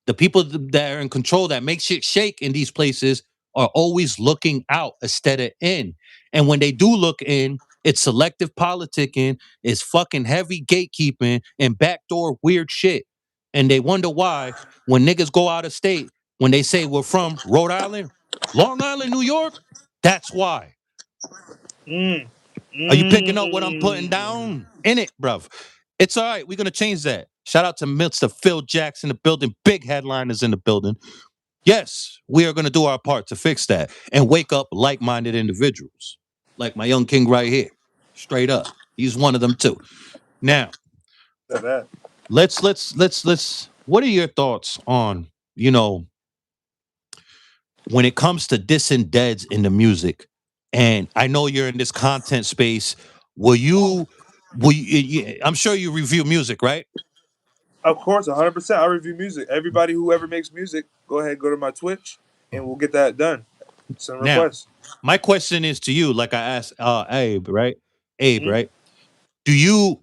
[SPEAKER 1] the people that are in control that make shit shake in these places are always looking out instead of in. And when they do look in, it's selective politicking, it's fucking heavy gatekeeping and backdoor weird shit. And they wonder why when niggas go out of state, when they say we're from Rhode Island, Long Island, New York, that's why.
[SPEAKER 2] Mm.
[SPEAKER 1] Are you picking up what I'm putting
[SPEAKER 2] Mm.
[SPEAKER 1] down in it, bruv? It's all right. We're gonna change that. Shout out to Mr. Phil Jackson in the building. Big headliners in the building. Yes, we are gonna do our part to fix that and wake up like-minded individuals, like my young king right here. Straight up, he's one of them too. Now,
[SPEAKER 2] That.
[SPEAKER 1] let's. What are your thoughts on when it comes to dissing deads in the music? And I know you're in this content space. Will you? I'm sure you review music, right?
[SPEAKER 2] Of course, 100%. I review music. Everybody who ever makes music, go ahead, go to my Twitch, and we'll get that done. Send
[SPEAKER 1] Now,
[SPEAKER 2] requests.
[SPEAKER 1] my question is to you, like I asked Abe, right? Abe,
[SPEAKER 2] Hmm.
[SPEAKER 1] right? Do you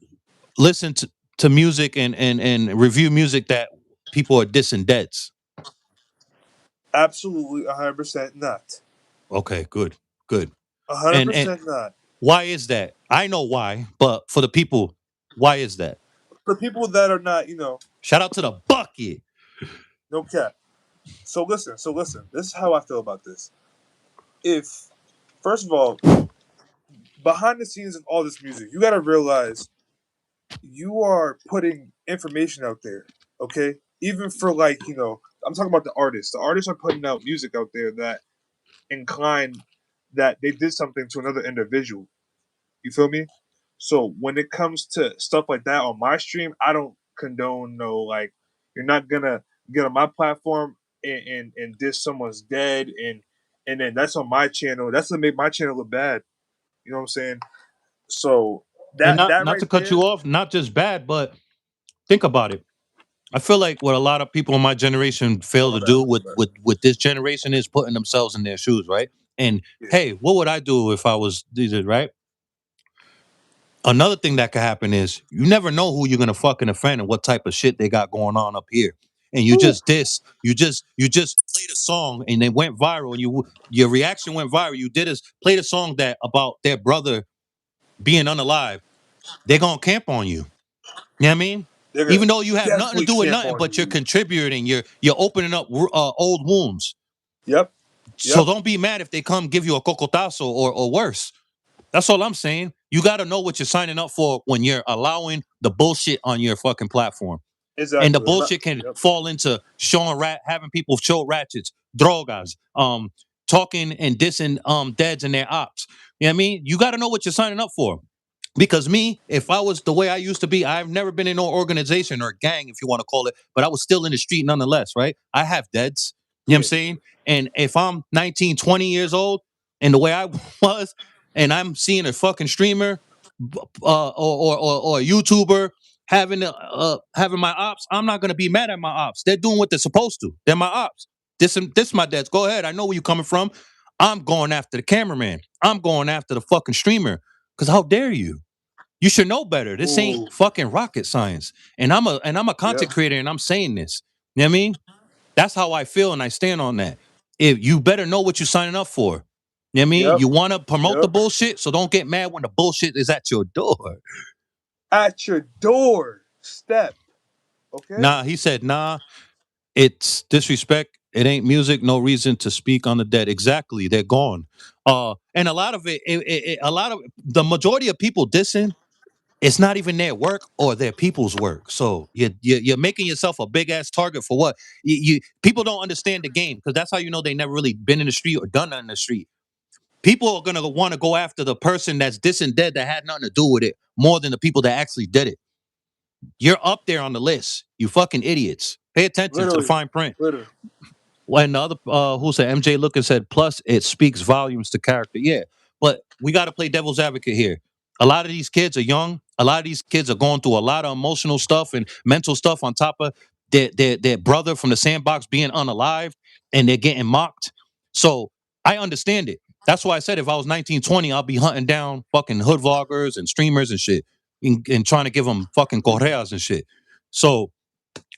[SPEAKER 1] listen to music and review music that people are dissing deads?
[SPEAKER 2] Absolutely, 100% not.
[SPEAKER 1] Okay, good, good.
[SPEAKER 2] A hundred
[SPEAKER 1] And
[SPEAKER 2] percent not.
[SPEAKER 1] why is that? I know why, but for the people, why is that?
[SPEAKER 2] For people that are not,
[SPEAKER 1] Shout out to the bucket.
[SPEAKER 2] no cap. So listen. This is how I feel about this. If first of all, behind the scenes of all this music, you got to realize you are putting information out there. Okay, even for like I'm talking about the artists. The artists are putting out music out there that incline that they did something to another individual. You feel me? So when it comes to stuff like that on my stream, I don't condone no like you're not gonna get on my platform and diss someone's dead and then that's on my channel. That's gonna make my channel look bad. You know what I'm saying? So
[SPEAKER 1] And
[SPEAKER 2] that
[SPEAKER 1] not
[SPEAKER 2] that
[SPEAKER 1] not
[SPEAKER 2] right
[SPEAKER 1] to cut
[SPEAKER 2] there.
[SPEAKER 1] you off, not just bad, but think about it. I feel like what a lot of people in my generation
[SPEAKER 2] Oh
[SPEAKER 1] fail
[SPEAKER 2] my
[SPEAKER 1] to
[SPEAKER 2] bad.
[SPEAKER 1] do
[SPEAKER 2] My
[SPEAKER 1] with
[SPEAKER 2] bad.
[SPEAKER 1] with with this generation is putting themselves in their shoes, right? And
[SPEAKER 2] Yeah.
[SPEAKER 1] hey, what would I do if I was these, right? Another thing that could happen is you never know who you're gonna fucking offend and what type of shit they got going on up here. And you
[SPEAKER 2] Whew.
[SPEAKER 1] just you just played a song and it went viral and your reaction went viral. You did is played a song that about their brother being unalive. They're gonna camp on you. You know what I mean?
[SPEAKER 2] They're gonna
[SPEAKER 1] Even though you have nothing to
[SPEAKER 2] definitely
[SPEAKER 1] do with
[SPEAKER 2] camp
[SPEAKER 1] nothing,
[SPEAKER 2] on
[SPEAKER 1] but you're
[SPEAKER 2] you.
[SPEAKER 1] contributing, you're opening up old wounds.
[SPEAKER 2] Yep.
[SPEAKER 1] So
[SPEAKER 2] Yep.
[SPEAKER 1] don't be mad if they come give you a cocotazo or worse. That's all I'm saying. You got to know what you're signing up for when you're allowing the bullshit on your fucking platform. And the
[SPEAKER 2] Exactly.
[SPEAKER 1] bullshit can
[SPEAKER 2] Yep.
[SPEAKER 1] fall into showing having people show ratchets, drogas, talking and dissing dads and their ops. You know what I mean? You got to know what you're signing up for. Because me, if I was the way I used to be, I've never been in no organization or gang, if you want to call it, but I was still in the street nonetheless, right? I have deads. You know what I'm
[SPEAKER 2] Yeah.
[SPEAKER 1] saying? And if I'm 19, 20 years old, and the way I was, and I'm seeing a fucking streamer or a YouTuber having my ops, I'm not gonna be mad at my ops. They're doing what they're supposed to. They're my ops. This my dads. Go ahead. I know where you're coming from. I'm going after the cameraman. I'm going after the fucking streamer. Cause how dare you? You should know better. This ain't
[SPEAKER 2] Ooh.
[SPEAKER 1] fucking rocket science. And I'm a
[SPEAKER 2] Yep.
[SPEAKER 1] content creator and I'm saying this. You know what I mean? That's how I feel and I stand on that. If you better know what you're signing up for. You know what I mean?
[SPEAKER 2] Yep.
[SPEAKER 1] You want to promote the
[SPEAKER 2] Yep.
[SPEAKER 1] bullshit, so don't get mad when the bullshit is at your door.
[SPEAKER 2] At your door. Step. Okay.
[SPEAKER 1] Nah, he said, nah, it's disrespect. It ain't music. No reason to speak on the dead. Exactly. They're gone. And a lot of a lot of the majority of people dissing, it's not even their work or their people's work. So you're making yourself a big ass target for what? People don't understand the game because that's how you know they never really been in the street or done nothing in the street. People are gonna want to go after the person that's dissing dead that had nothing to do with it more than the people that actually did it. You're up there on the list. You fucking idiots. Pay attention to the
[SPEAKER 2] Literally.
[SPEAKER 1] fine print.
[SPEAKER 2] Literally.
[SPEAKER 1] When the other who said MJ look and said, plus it speaks volumes to character. Yeah. But we gotta play devil's advocate here. A lot of these kids are young. A lot of these kids are going through a lot of emotional stuff and mental stuff on top of their brother from the sandbox being unalived and they're getting mocked. So I understand it. That's why I said if I was 1920, I'll be hunting down fucking hood vloggers and streamers and shit and trying to give them fucking correas and shit. So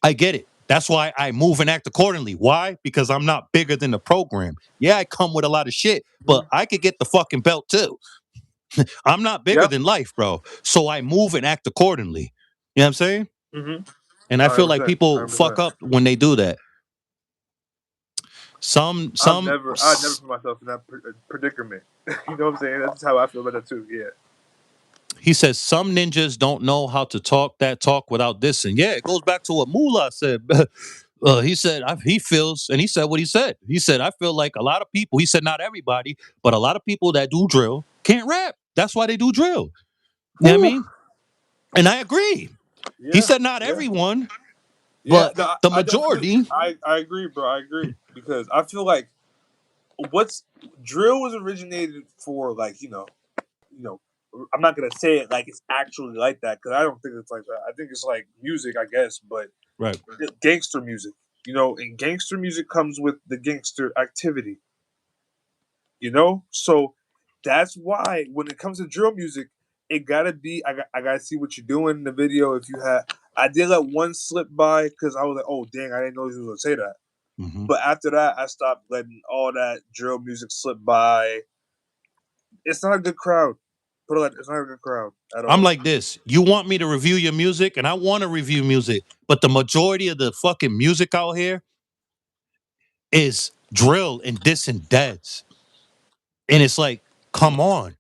[SPEAKER 1] I get it. That's why I move and act accordingly. Why? Because I'm not bigger than the program. Yeah, I come with a lot of shit, but
[SPEAKER 2] Mhm.
[SPEAKER 1] I could get the fucking belt too. I'm not bigger
[SPEAKER 2] Yep.
[SPEAKER 1] than life, bro. So I move and act accordingly. You know what I'm saying?
[SPEAKER 2] Mm-hmm.
[SPEAKER 1] And I feel like
[SPEAKER 2] 100%.
[SPEAKER 1] people fuck
[SPEAKER 2] 100%.
[SPEAKER 1] up when they do that. Some some
[SPEAKER 2] I'd never put myself in that predicament. You know what I'm saying? That's how I feel about that too. Yeah.
[SPEAKER 1] he says some ninjas don't know how to talk that talk without dissing. Yeah, it goes back to what Moolah said. He said he feels, and he said what he said. He said I feel like a lot of people. He said not everybody, but a lot of people that do drill can't rap. That's why they do drill. You know what I
[SPEAKER 2] Whew.
[SPEAKER 1] mean? And I agree. He
[SPEAKER 2] Yeah.
[SPEAKER 1] said not
[SPEAKER 2] Yeah.
[SPEAKER 1] everyone,
[SPEAKER 2] Yeah.
[SPEAKER 1] but
[SPEAKER 2] No,
[SPEAKER 1] the
[SPEAKER 2] I definitely.
[SPEAKER 1] majority.
[SPEAKER 2] I agree, bro. I agree because I feel like what's drill was originated for, like, you know. I'm not gonna say it like it's actually like that because I don't think it's like that. I think it's like music, I guess, but
[SPEAKER 1] Right.
[SPEAKER 2] gangster music. And gangster music comes with the gangster activity. So that's why when it comes to drill music, it gotta be. I gotta see what you're doing in the video. If you have, I did let one slip by because I was like, oh dang, I didn't know he was gonna say that.
[SPEAKER 1] Mhm.
[SPEAKER 2] But after that, I stopped letting all that drill music slip by. It's not a good crowd. Put it like it's not a good crowd at
[SPEAKER 1] I'm
[SPEAKER 2] all.
[SPEAKER 1] like this. You want me to review your music, and I want to review music, but the majority of the fucking music out here is drill and diss and deads. And it's like, come on.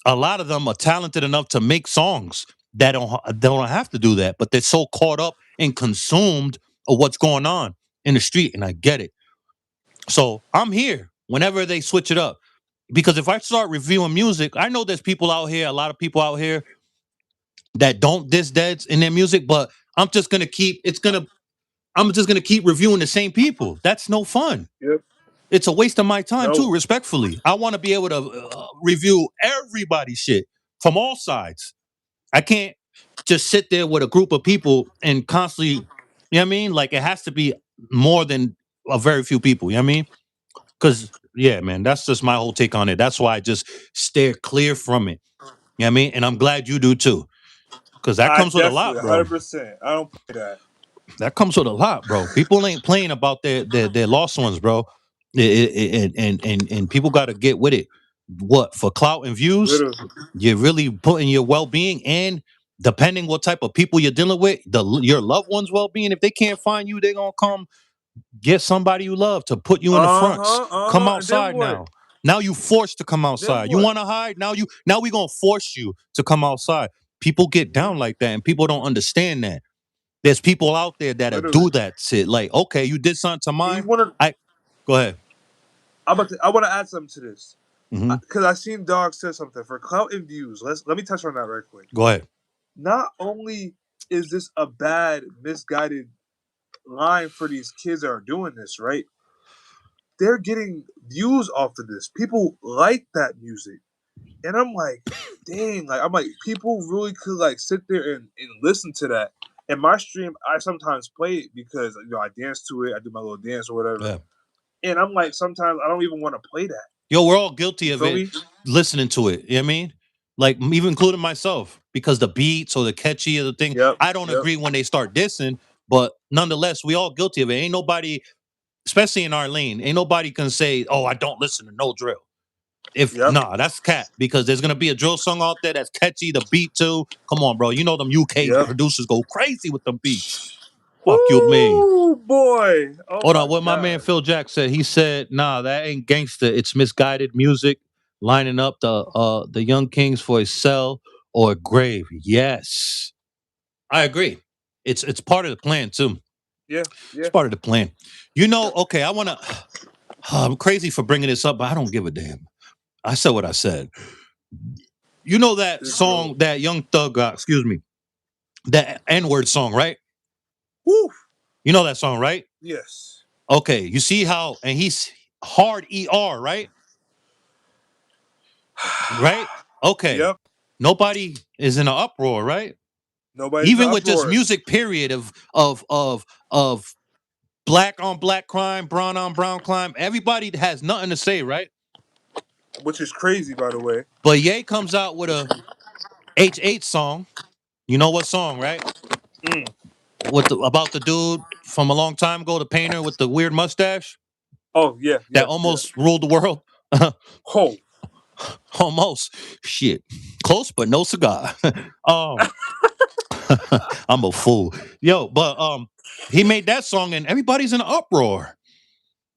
[SPEAKER 1] A lot of them are talented enough to make songs that don't have to do that, but they're so caught up and consumed of what's going on in the street, and I get it. So I'm here whenever they switch it up. Because if I start reviewing music, I know there's people out here, a lot of people out here that don't diss deads in their music, but I'm just gonna keep reviewing the same people. That's no fun.
[SPEAKER 2] Yep.
[SPEAKER 1] It's a waste of my time too,
[SPEAKER 2] No.
[SPEAKER 1] respectfully. I want to be able to review everybody's shit from all sides. I can't just sit there with a group of people and constantly, you know what I mean? Like it has to be more than a very few people, you know what I mean? Because, yeah, man, that's just my whole take on it. That's why I just steer clear from it. You know what I mean? And I'm glad you do too. Because that
[SPEAKER 2] I
[SPEAKER 1] comes with a
[SPEAKER 2] definitely
[SPEAKER 1] lot, bro.
[SPEAKER 2] 100%. I don't play that.
[SPEAKER 1] That comes with a lot, bro. People ain't playing about their lost ones, bro. And people got to get with it. What for clout and views?
[SPEAKER 2] Literally.
[SPEAKER 1] You're really putting your well being and depending what type of people you're dealing with, your loved ones' well being. If they can't find you, they're gonna come get somebody you love to put you in the fronts. Come
[SPEAKER 2] And then
[SPEAKER 1] outside
[SPEAKER 2] what?
[SPEAKER 1] now. Now you forced to come
[SPEAKER 2] Then
[SPEAKER 1] outside. You
[SPEAKER 2] what?
[SPEAKER 1] want to hide? Now we gonna force you to come outside. People get down like that, and people don't understand that. There's people out there that'll
[SPEAKER 2] Literally.
[SPEAKER 1] do that shit. Like, okay, you did something to
[SPEAKER 2] And you
[SPEAKER 1] mine.
[SPEAKER 2] want to?
[SPEAKER 1] I go ahead.
[SPEAKER 2] I want to add something to this
[SPEAKER 1] Hmm.
[SPEAKER 2] because I seen Dog say something for clout and views. Let me touch on that right quick.
[SPEAKER 1] Go ahead.
[SPEAKER 2] Not only is this a bad, misguided line for these kids that are doing this, right? They're getting views off of this. People like that music. And I'm like, dang, like I'm like, people really could like sit there and listen to that. In my stream, I sometimes play it because I dance to it, I do my little dance or whatever.
[SPEAKER 1] Yeah.
[SPEAKER 2] And I'm like, sometimes I don't even want to play that.
[SPEAKER 1] Yo, we're all guilty
[SPEAKER 2] You
[SPEAKER 1] of
[SPEAKER 2] feel
[SPEAKER 1] it,
[SPEAKER 2] me?
[SPEAKER 1] listening to it. You know what I mean? Like even including myself, because the beats or the catchy or the thing,
[SPEAKER 2] Yep.
[SPEAKER 1] I don't
[SPEAKER 2] Yep.
[SPEAKER 1] agree when they start dissing, but nonetheless, we all guilty of it. Ain't nobody, especially in our lane, ain't nobody can say, "Oh, I don't listen to no drill." If
[SPEAKER 2] Yep.
[SPEAKER 1] nah, that's cat because there's gonna be a drill song out there that's catchy, the beat too. Come on, bro. You know them UK
[SPEAKER 2] Yep.
[SPEAKER 1] producers go crazy with them beats. Fuck you, me.
[SPEAKER 2] Woo boy. Oh
[SPEAKER 1] Hold
[SPEAKER 2] my
[SPEAKER 1] on, what my man
[SPEAKER 2] god.
[SPEAKER 1] Phil Jack said. He said, "Nah, that ain't gangster. It's misguided music, lining up the young kings for a cell or a grave." Yes, I agree. It's part of the plan too.
[SPEAKER 2] Yeah.
[SPEAKER 1] It's
[SPEAKER 2] Yeah.
[SPEAKER 1] part of the plan. You know,
[SPEAKER 2] Yep.
[SPEAKER 1] okay, I wanna. I'm crazy for bringing this up, but I don't give a damn. I said what I said. You know that
[SPEAKER 2] Just go.
[SPEAKER 1] song that Young Thug got, excuse me, that N-word song, right?
[SPEAKER 2] Woo.
[SPEAKER 1] You know that song, right?
[SPEAKER 2] Yes.
[SPEAKER 1] Okay, you see how, and he's hard ER, right? Right? Okay.
[SPEAKER 2] Yep.
[SPEAKER 1] Nobody is in an uproar, right?
[SPEAKER 2] Nobody's in the
[SPEAKER 1] Even with just
[SPEAKER 2] uproar,
[SPEAKER 1] music, period, of black on black crime, brown on brown crime, everybody has nothing to say, right?
[SPEAKER 2] which is crazy, by the way.
[SPEAKER 1] But Ye comes out with a H8 song. You know what song, right?
[SPEAKER 2] Mm.
[SPEAKER 1] About the dude from a long time ago, the painter with the weird mustache
[SPEAKER 2] Oh yeah,
[SPEAKER 1] that
[SPEAKER 2] yeah, yeah.
[SPEAKER 1] almost ruled the world.
[SPEAKER 2] Oh,
[SPEAKER 1] Almost. Shit. Close, but no cigar. um, I'm a fool. Yo, but he made that song and everybody's in an uproar.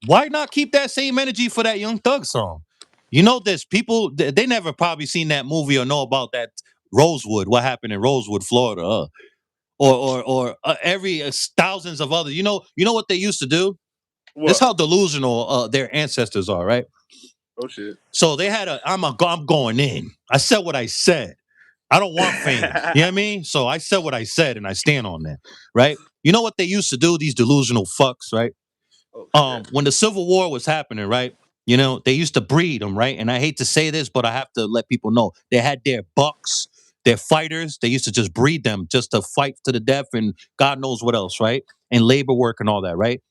[SPEAKER 1] Why not keep that same energy for that Young Thug song? You know, there's people they never probably seen that movie or know about that Rosewood, what happened in Rosewood, Florida, or every thousands of others. You know what they used to do? This
[SPEAKER 2] what?
[SPEAKER 1] how delusional their ancestors are, right?
[SPEAKER 2] Oh shit.
[SPEAKER 1] So they had I'm going in. I said what I said. I don't want fame. You know what I mean? So I said what I said and I stand on that, right? You know what they used to do, these delusional fucks, right?
[SPEAKER 2] Oh shit.
[SPEAKER 1] When the Civil War was happening, right? You know, they used to breed them, right? And I hate to say this, but I have to let people know they had their bucks, their fighters. They used to just breed them just to fight to the death and God knows what else, right? And labor work and all that, right?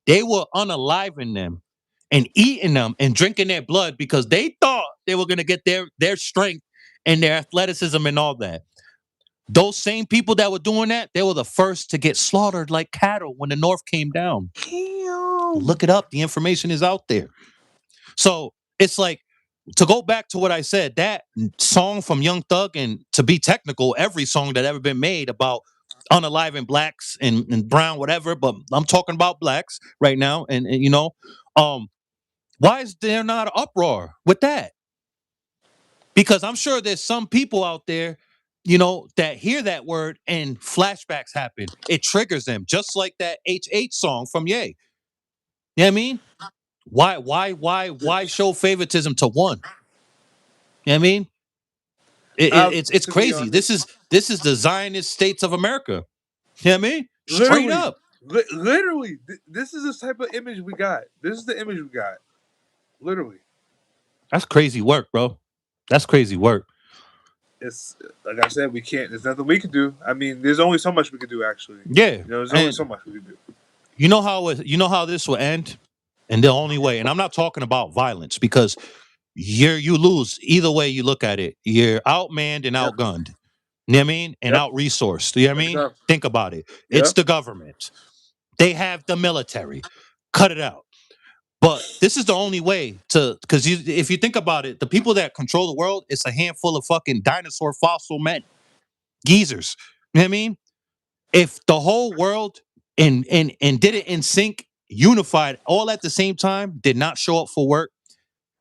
[SPEAKER 1] They were unaliving them and eating them and drinking their blood because they thought they were going to get their strength and their athleticism and all that. Those same people that were doing that, they were the first to get slaughtered like cattle when the North came down.
[SPEAKER 2] Damn.
[SPEAKER 1] Look it up. The information is out there. So it's like, to go back to what I said, that song from Young Thug, and to be technical, every song that ever been made about unaliving blacks and brown, whatever, but I'm talking about blacks right now. And um, why is there not an uproar with that? Because I'm sure there's some people out there, that hear that word and flashbacks happen. It triggers them, just like that H8 song from Ye. You know what I mean? Why show favoritism to one? You know what I mean? It's
[SPEAKER 2] To be
[SPEAKER 1] crazy.
[SPEAKER 2] honest,
[SPEAKER 1] This is the Zionist states of America. You know what I mean? Straight
[SPEAKER 2] literally,
[SPEAKER 1] up.
[SPEAKER 2] literally, this is the type of image we got. This is the image we got. Literally,
[SPEAKER 1] That's crazy work, bro. That's crazy work.
[SPEAKER 2] it's like I said, we can't. There's nothing we can do. I mean, there's only so much we can do. Actually,
[SPEAKER 1] Yeah.
[SPEAKER 2] there's only
[SPEAKER 1] And
[SPEAKER 2] so much we can do.
[SPEAKER 1] you know how this will end? And the only way, and I'm not talking about violence because you lose either way you look at it. You're outmanned and
[SPEAKER 2] Yeah.
[SPEAKER 1] outgunned. You know what I mean? And
[SPEAKER 2] Yep.
[SPEAKER 1] out resourced. You know what I
[SPEAKER 2] Every
[SPEAKER 1] mean?
[SPEAKER 2] time.
[SPEAKER 1] Think about it.
[SPEAKER 2] Yeah.
[SPEAKER 1] It's the government. They have the military. Cut it out. But this is the only way to, because if you think about it, the people that control the world, it's a handful of fucking dinosaur fossil men, geezers. You know what I mean? If the whole world and did it in sync, unified, all at the same time, did not show up for work,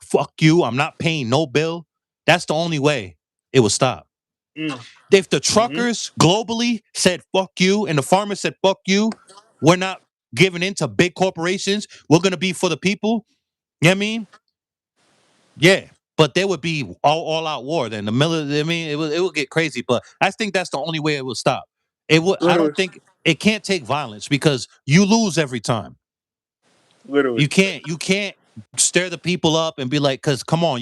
[SPEAKER 1] fuck you, I'm not paying no bill. That's the only way it will stop.
[SPEAKER 2] Mm.
[SPEAKER 1] If the
[SPEAKER 2] Mm-hmm.
[SPEAKER 1] truckers globally said fuck you and the farmers said fuck you, we're not giving in to big corporations. We're gonna be for the people. You know what I mean? Yeah. But there would be all out war. Then the military. I mean, it would get crazy. But I think that's the only way it will stop. It would. I don't
[SPEAKER 2] Literally.
[SPEAKER 1] think it can't take violence because you lose every time.
[SPEAKER 2] Literally.
[SPEAKER 1] You can't stir the people up and be like, because come on,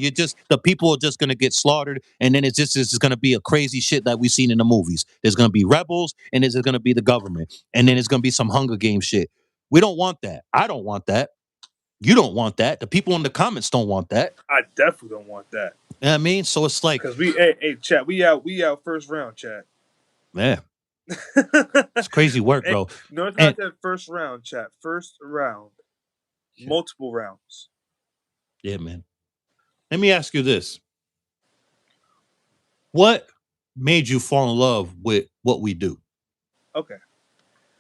[SPEAKER 1] the people are just gonna get slaughtered, and then it's just gonna be a crazy shit that we've seen in the movies. There's gonna be rebels, and there's gonna be the government, and then it's gonna be some Hunger Game shit. We don't want that. I don't want that. You don't want that. The people in the comments don't want that.
[SPEAKER 2] I definitely don't want that.
[SPEAKER 1] You know what I mean? So it's like,
[SPEAKER 2] Cause hey, chat, we out first round, chat.
[SPEAKER 1] man, it's crazy work,
[SPEAKER 2] Hey,
[SPEAKER 1] bro.
[SPEAKER 2] notice how I
[SPEAKER 1] And
[SPEAKER 2] said first round, chat. First round,
[SPEAKER 1] shit,
[SPEAKER 2] multiple rounds.
[SPEAKER 1] yeah, man. Let me ask you this: what made you fall in love with what we do?
[SPEAKER 2] Okay,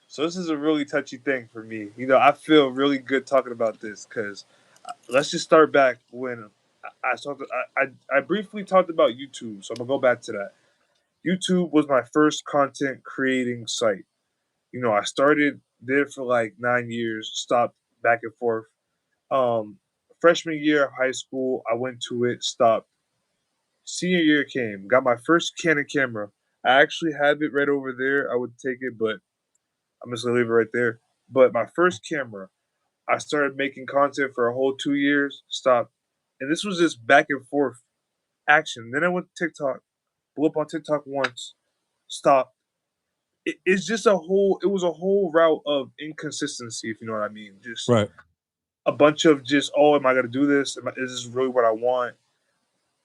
[SPEAKER 2] so this is a really touchy thing for me. I feel really good talking about this because let's just start back when I briefly talked about YouTube. So I'm gonna go back to that. YouTube was my first content creating site. I started there for like 9 years, stopped back and forth. Um, Freshman year of high school, I went to it, stopped. Senior year came, got my first Canon camera. I actually have it right over there. I would take it, but I'm just gonna leave it right there. But my first camera, I started making content for a whole 2 years, stopped. And this was just back and forth action. Then I went to TikTok, blew up on TikTok once, stopped. it's just a whole. It was a whole route of inconsistency, if you know what I mean. Just
[SPEAKER 1] Right.
[SPEAKER 2] a bunch of just, oh, am I gonna do this? Is this really what I want?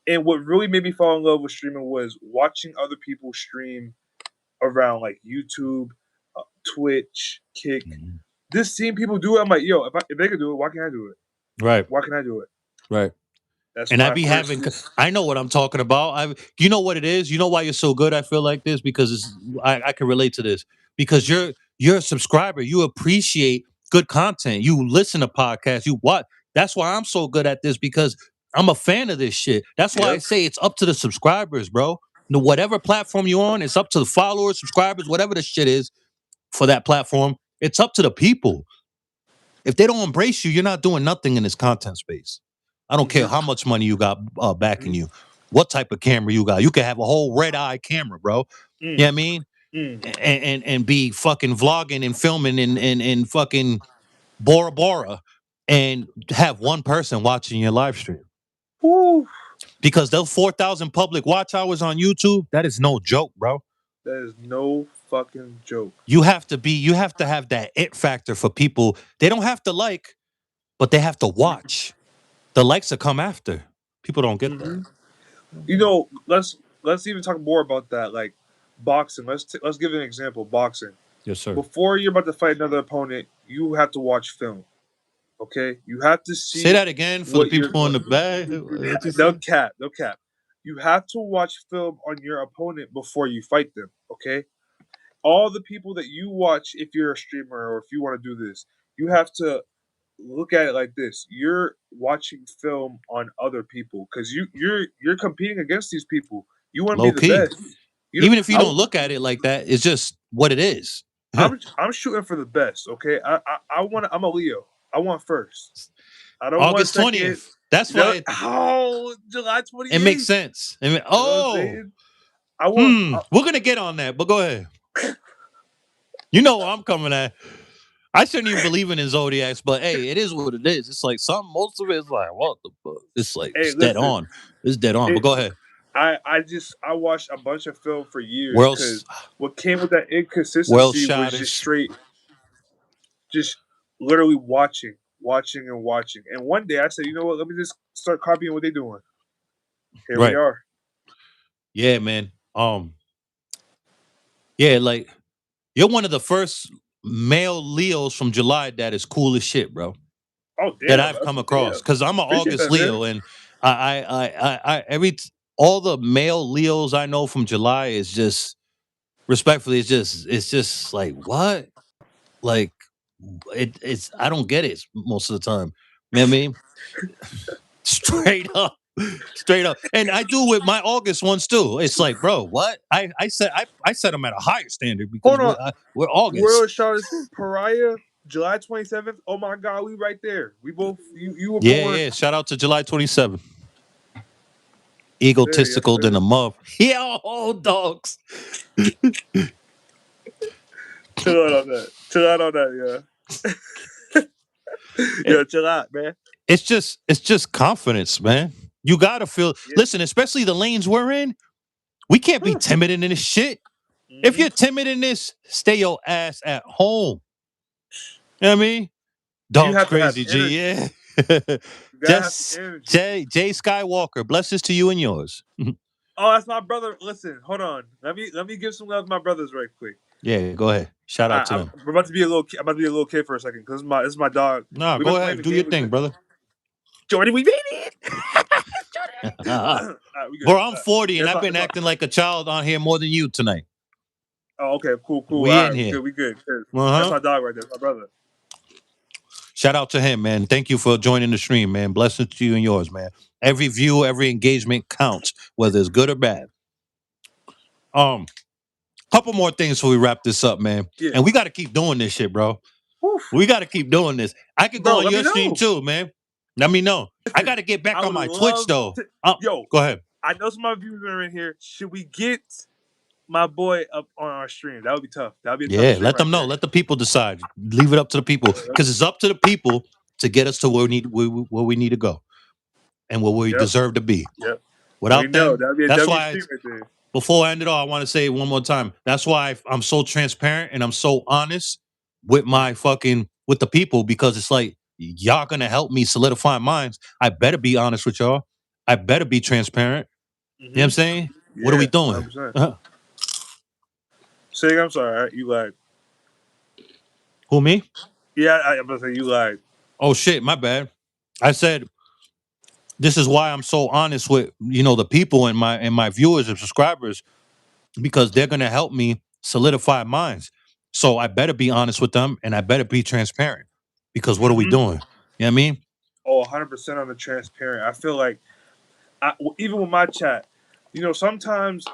[SPEAKER 2] And what really made me fall in love with streaming was watching other people stream around like YouTube, Twitch, Kick.
[SPEAKER 1] Mm-hmm.
[SPEAKER 2] Just seeing people do it, I'm like, yo, if they can do it, why can't I do it?
[SPEAKER 1] Right.
[SPEAKER 2] Why can't I do it?
[SPEAKER 1] Right.
[SPEAKER 2] That's
[SPEAKER 1] And I
[SPEAKER 2] my
[SPEAKER 1] be
[SPEAKER 2] first.
[SPEAKER 1] having, I know what I'm talking about. You know what it is. You know why you're so good. I feel like this because I can relate to this because you're a subscriber. You appreciate good content. You listen to podcasts. You watch. That's why I'm so good at this because I'm a fan of this shit. That's why I
[SPEAKER 2] Yep.
[SPEAKER 1] say it's up to the subscribers, bro. Whatever platform you're on, it's up to the followers, subscribers, whatever the shit is for that platform. It's up to the people. If they don't embrace you, you're not doing nothing in this content space. I don't care how much money you got backing you, what type of camera you got. You can have a whole red eye camera, bro. You know what I mean? And be fucking vlogging and filming and fucking Bora Bora and have one person watching your live stream.
[SPEAKER 2] Woo.
[SPEAKER 1] Because those 4,000 public watch hours on YouTube, that is no joke, bro.
[SPEAKER 2] That is no fucking joke.
[SPEAKER 1] You have to have that it factor for people. They don't have to like, but they have to watch. The likes will come after. People don't get that.
[SPEAKER 2] You know, let's even talk more about that. Like boxing. Let's give an example. Boxing.
[SPEAKER 1] Yes, sir.
[SPEAKER 2] Before you're about to fight another opponent, you have to watch film. Okay, you have to see.
[SPEAKER 1] Say that again for the people in the back.
[SPEAKER 2] No cap, no cap. You have to watch film on your opponent before you fight them. Okay, all the people that you watch, if you're a streamer or if you want to do this, you have to look at it like this: you're watching film on other people because you're competing against these people. You want to
[SPEAKER 1] Low
[SPEAKER 2] be the
[SPEAKER 1] key.
[SPEAKER 2] best.
[SPEAKER 1] Even if you don't look at it like that, it's just what it is.
[SPEAKER 2] I'm shooting for the best. Okay, I want. I'm a Leo. I want first. I don't
[SPEAKER 1] August
[SPEAKER 2] want
[SPEAKER 1] 20th. That's why.
[SPEAKER 2] July 28th.
[SPEAKER 1] It makes sense. I
[SPEAKER 2] want.
[SPEAKER 1] We're gonna get on that, but go ahead. You know where I'm coming at. I shouldn't even believe in his zodiacs, but hey, it is what it is. It's like most of it is like, what the fuck? It's like it's dead on. It's dead on. But go ahead.
[SPEAKER 2] I watched a bunch of film for years because what came with that inconsistency was just straight, just literally watching. And one day I said, you know what? Let me just start copying what they're doing. Here we are.
[SPEAKER 1] Yeah, man. Yeah, like you're one of the first male Leos from July that is cool as shit, bro.
[SPEAKER 2] Oh, damn,
[SPEAKER 1] that I've come across because I'm an August Leo, and all the male Leos I know from July is just respectfully, it's just like what, like it's I don't get it most of the time. You know what I mean? Straight up. And I do with my August ones too. It's like, bro, what? I set them at a higher standard because we're August.
[SPEAKER 2] World Shot Pariah, July 27th. Oh my God, we right there. We both you were born.
[SPEAKER 1] Yeah. Shout out to July 27th. Egotistical than a muff. Yo, dogs.
[SPEAKER 2] Chill out on that, yeah. Yo, chill out, man.
[SPEAKER 1] It's just confidence, man. You gotta feel. Listen, especially the lanes we're in. We can't be timid in this shit. If you're timid in this, stay your ass at home. You know what I mean? Dog's crazy, G. Yeah. Just Jay Skywalker. Blessings to you and yours.
[SPEAKER 2] Oh, that's my brother. Listen, hold on. Let me give some love to my brothers right quick.
[SPEAKER 1] Yeah, go ahead. Shout out to them.
[SPEAKER 2] I'm about to be a little kid for a second because this is my dog.
[SPEAKER 1] Nah, go ahead. Do your thing, brother.
[SPEAKER 2] Jordan, we made it.
[SPEAKER 1] Bro, I'm 40 and I've been acting like a child on here more than you tonight.
[SPEAKER 2] Oh, okay, cool.
[SPEAKER 1] We in here.
[SPEAKER 2] We good. That's my dog right there. That's my brother.
[SPEAKER 1] Shout out to him, man. Thank you for joining the stream, man. Blessings to you and yours, man. Every view, every engagement counts, whether it's good or bad. Couple more things before we wrap this up, man. Yeah. And we got to keep doing this shit, bro. Oof. We got to keep doing this. I could go on your stream too, man. Let me know. I got to get back on my Twitch though. Yo, go ahead.
[SPEAKER 2] I know some of my viewers are in here. Should we get my boy up on our stream? That would be tough. That would be a tough
[SPEAKER 1] let them know. Let the people decide. Leave it up to the people because it's up to the people to get us to where we need to go and where we deserve to be.
[SPEAKER 2] Yep.
[SPEAKER 1] Without them, that's why. before I end it all, I want to say it one more time. That's why I'm so transparent and I'm so honest with my fucking with the people because it's like y'all gonna help me solidify minds. I better be honest with y'all. I better be transparent. You know what I'm saying? What are we
[SPEAKER 2] Yeah,
[SPEAKER 1] doing?
[SPEAKER 2] 100%. Say, I'm sorry, you lied.
[SPEAKER 1] Who me?
[SPEAKER 2] Yeah, I'm gonna say you lied.
[SPEAKER 1] Oh shit, my bad. I said this is why I'm so honest with the people and my viewers and subscribers because they're gonna help me solidify minds. So I better be honest with them and I better be transparent because what are we
[SPEAKER 2] Mm-hmm.
[SPEAKER 1] doing? You know what I mean?
[SPEAKER 2] Oh, 100% on the transparent. I feel like even with my chat, sometimes,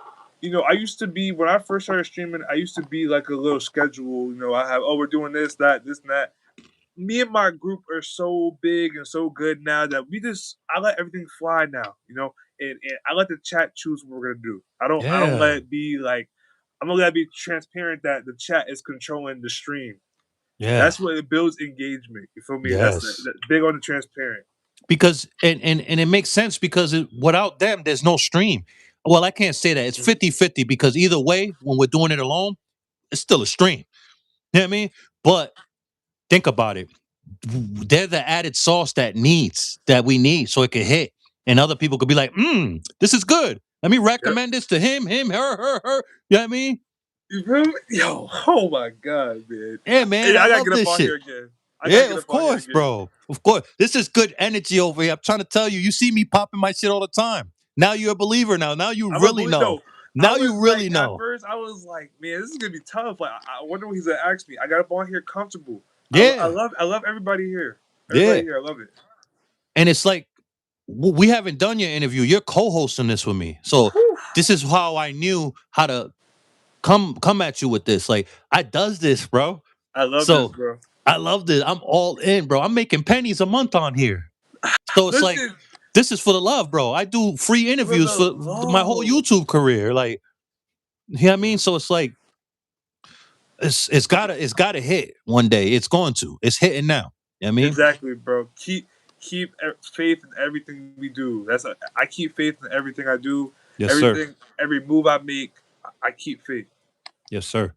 [SPEAKER 2] I used to be when I first started streaming. I used to be like a little schedule. I have we're doing this, that, this, and that. Me and my group are so big and so good now that I let everything fly now. And I let the chat choose what we're gonna do. I don't let
[SPEAKER 1] Yeah.
[SPEAKER 2] it be like I'm gonna let it be transparent that the chat is controlling the stream.
[SPEAKER 1] Yeah.
[SPEAKER 2] That's what it builds engagement. You feel me?
[SPEAKER 1] Yes.
[SPEAKER 2] That's big on the transparent.
[SPEAKER 1] Because and it makes sense because without them there's no stream. Well, I can't say that. It's
[SPEAKER 2] Mhm.
[SPEAKER 1] 50-50 because either way when we're doing it alone, it's still a stream. You know what I mean? But think about it. They're the added sauce that we need so it can hit. And other people could be like, this is good. Let me
[SPEAKER 2] Yep.
[SPEAKER 1] recommend this to him, her. You know what I mean?
[SPEAKER 2] You feel me? Yo, oh my god, man.
[SPEAKER 1] Yeah, man,
[SPEAKER 2] Hey,
[SPEAKER 1] I
[SPEAKER 2] I gotta
[SPEAKER 1] love
[SPEAKER 2] get up
[SPEAKER 1] this
[SPEAKER 2] on here
[SPEAKER 1] shit.
[SPEAKER 2] again. I gotta
[SPEAKER 1] Yeah,
[SPEAKER 2] get
[SPEAKER 1] of
[SPEAKER 2] up on here
[SPEAKER 1] course,
[SPEAKER 2] again.
[SPEAKER 1] bro. Of course. This is good energy over here. I'm trying to tell you. You see me popping my shit all the time. Now you're a believer now. Now you
[SPEAKER 2] I'm a
[SPEAKER 1] really
[SPEAKER 2] bully.
[SPEAKER 1] know.
[SPEAKER 2] No, I
[SPEAKER 1] Now
[SPEAKER 2] was
[SPEAKER 1] you
[SPEAKER 2] like
[SPEAKER 1] really
[SPEAKER 2] at
[SPEAKER 1] know.
[SPEAKER 2] first I was like, man, this is gonna be tough. Like I wonder what he's gonna ask me. I got up on here comfortable. I
[SPEAKER 1] Yeah.
[SPEAKER 2] love everybody here. Everybody
[SPEAKER 1] Yeah.
[SPEAKER 2] here, I love it.
[SPEAKER 1] And it's like we haven't done your interview. You're co-hosting this with me. So
[SPEAKER 2] Whew.
[SPEAKER 1] this is how I knew how to come at you with this. Like I does this, bro.
[SPEAKER 2] I love this,
[SPEAKER 1] So
[SPEAKER 2] bro.
[SPEAKER 1] I love this. I'm all in, bro. I'm making pennies a month on here. So it's like
[SPEAKER 2] Listen,
[SPEAKER 1] this is for the love, bro. I do free
[SPEAKER 2] for
[SPEAKER 1] interviews
[SPEAKER 2] the
[SPEAKER 1] for my whole
[SPEAKER 2] love.
[SPEAKER 1] YouTube career. Like, you know what I mean? So it's like it's gotta hit one day. It's going to. It's hitting now. You know what I mean?
[SPEAKER 2] Exactly, bro. Keep faith in everything we do. I keep faith in everything I do.
[SPEAKER 1] Yes, sir.
[SPEAKER 2] Every move I make, I keep faith.
[SPEAKER 1] Yes, sir.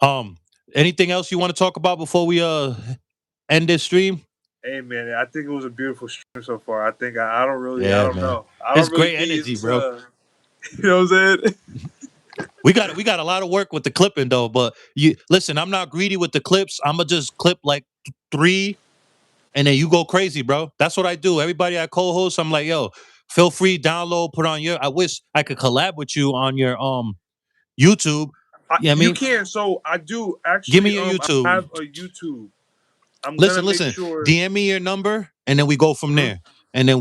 [SPEAKER 1] Um, anything else you want to talk about before we end this stream?
[SPEAKER 2] Hey man, I think it was a beautiful stream so far. I think I don't really I
[SPEAKER 1] Yeah,
[SPEAKER 2] don't
[SPEAKER 1] man.
[SPEAKER 2] know. I
[SPEAKER 1] It's
[SPEAKER 2] don't really
[SPEAKER 1] great
[SPEAKER 2] be
[SPEAKER 1] energy, bro.
[SPEAKER 2] into you know what I'm saying?
[SPEAKER 1] We got a lot of work with the clipping though, but you listen, I'm not greedy with the clips. I'ma just clip like three and then you go crazy, bro. That's what I do. Everybody I co-host, I'm like, yo, feel free, download, put on your I wish I could collab with you on your YouTube. Yeah, I
[SPEAKER 2] You
[SPEAKER 1] mean,
[SPEAKER 2] can. So I do
[SPEAKER 1] give
[SPEAKER 2] actually.
[SPEAKER 1] me your
[SPEAKER 2] I
[SPEAKER 1] YouTube.
[SPEAKER 2] have a YouTube. I'm gonna make
[SPEAKER 1] Listen,
[SPEAKER 2] sure.
[SPEAKER 1] DM me your number and then we go from
[SPEAKER 2] Mhm.
[SPEAKER 1] there. And then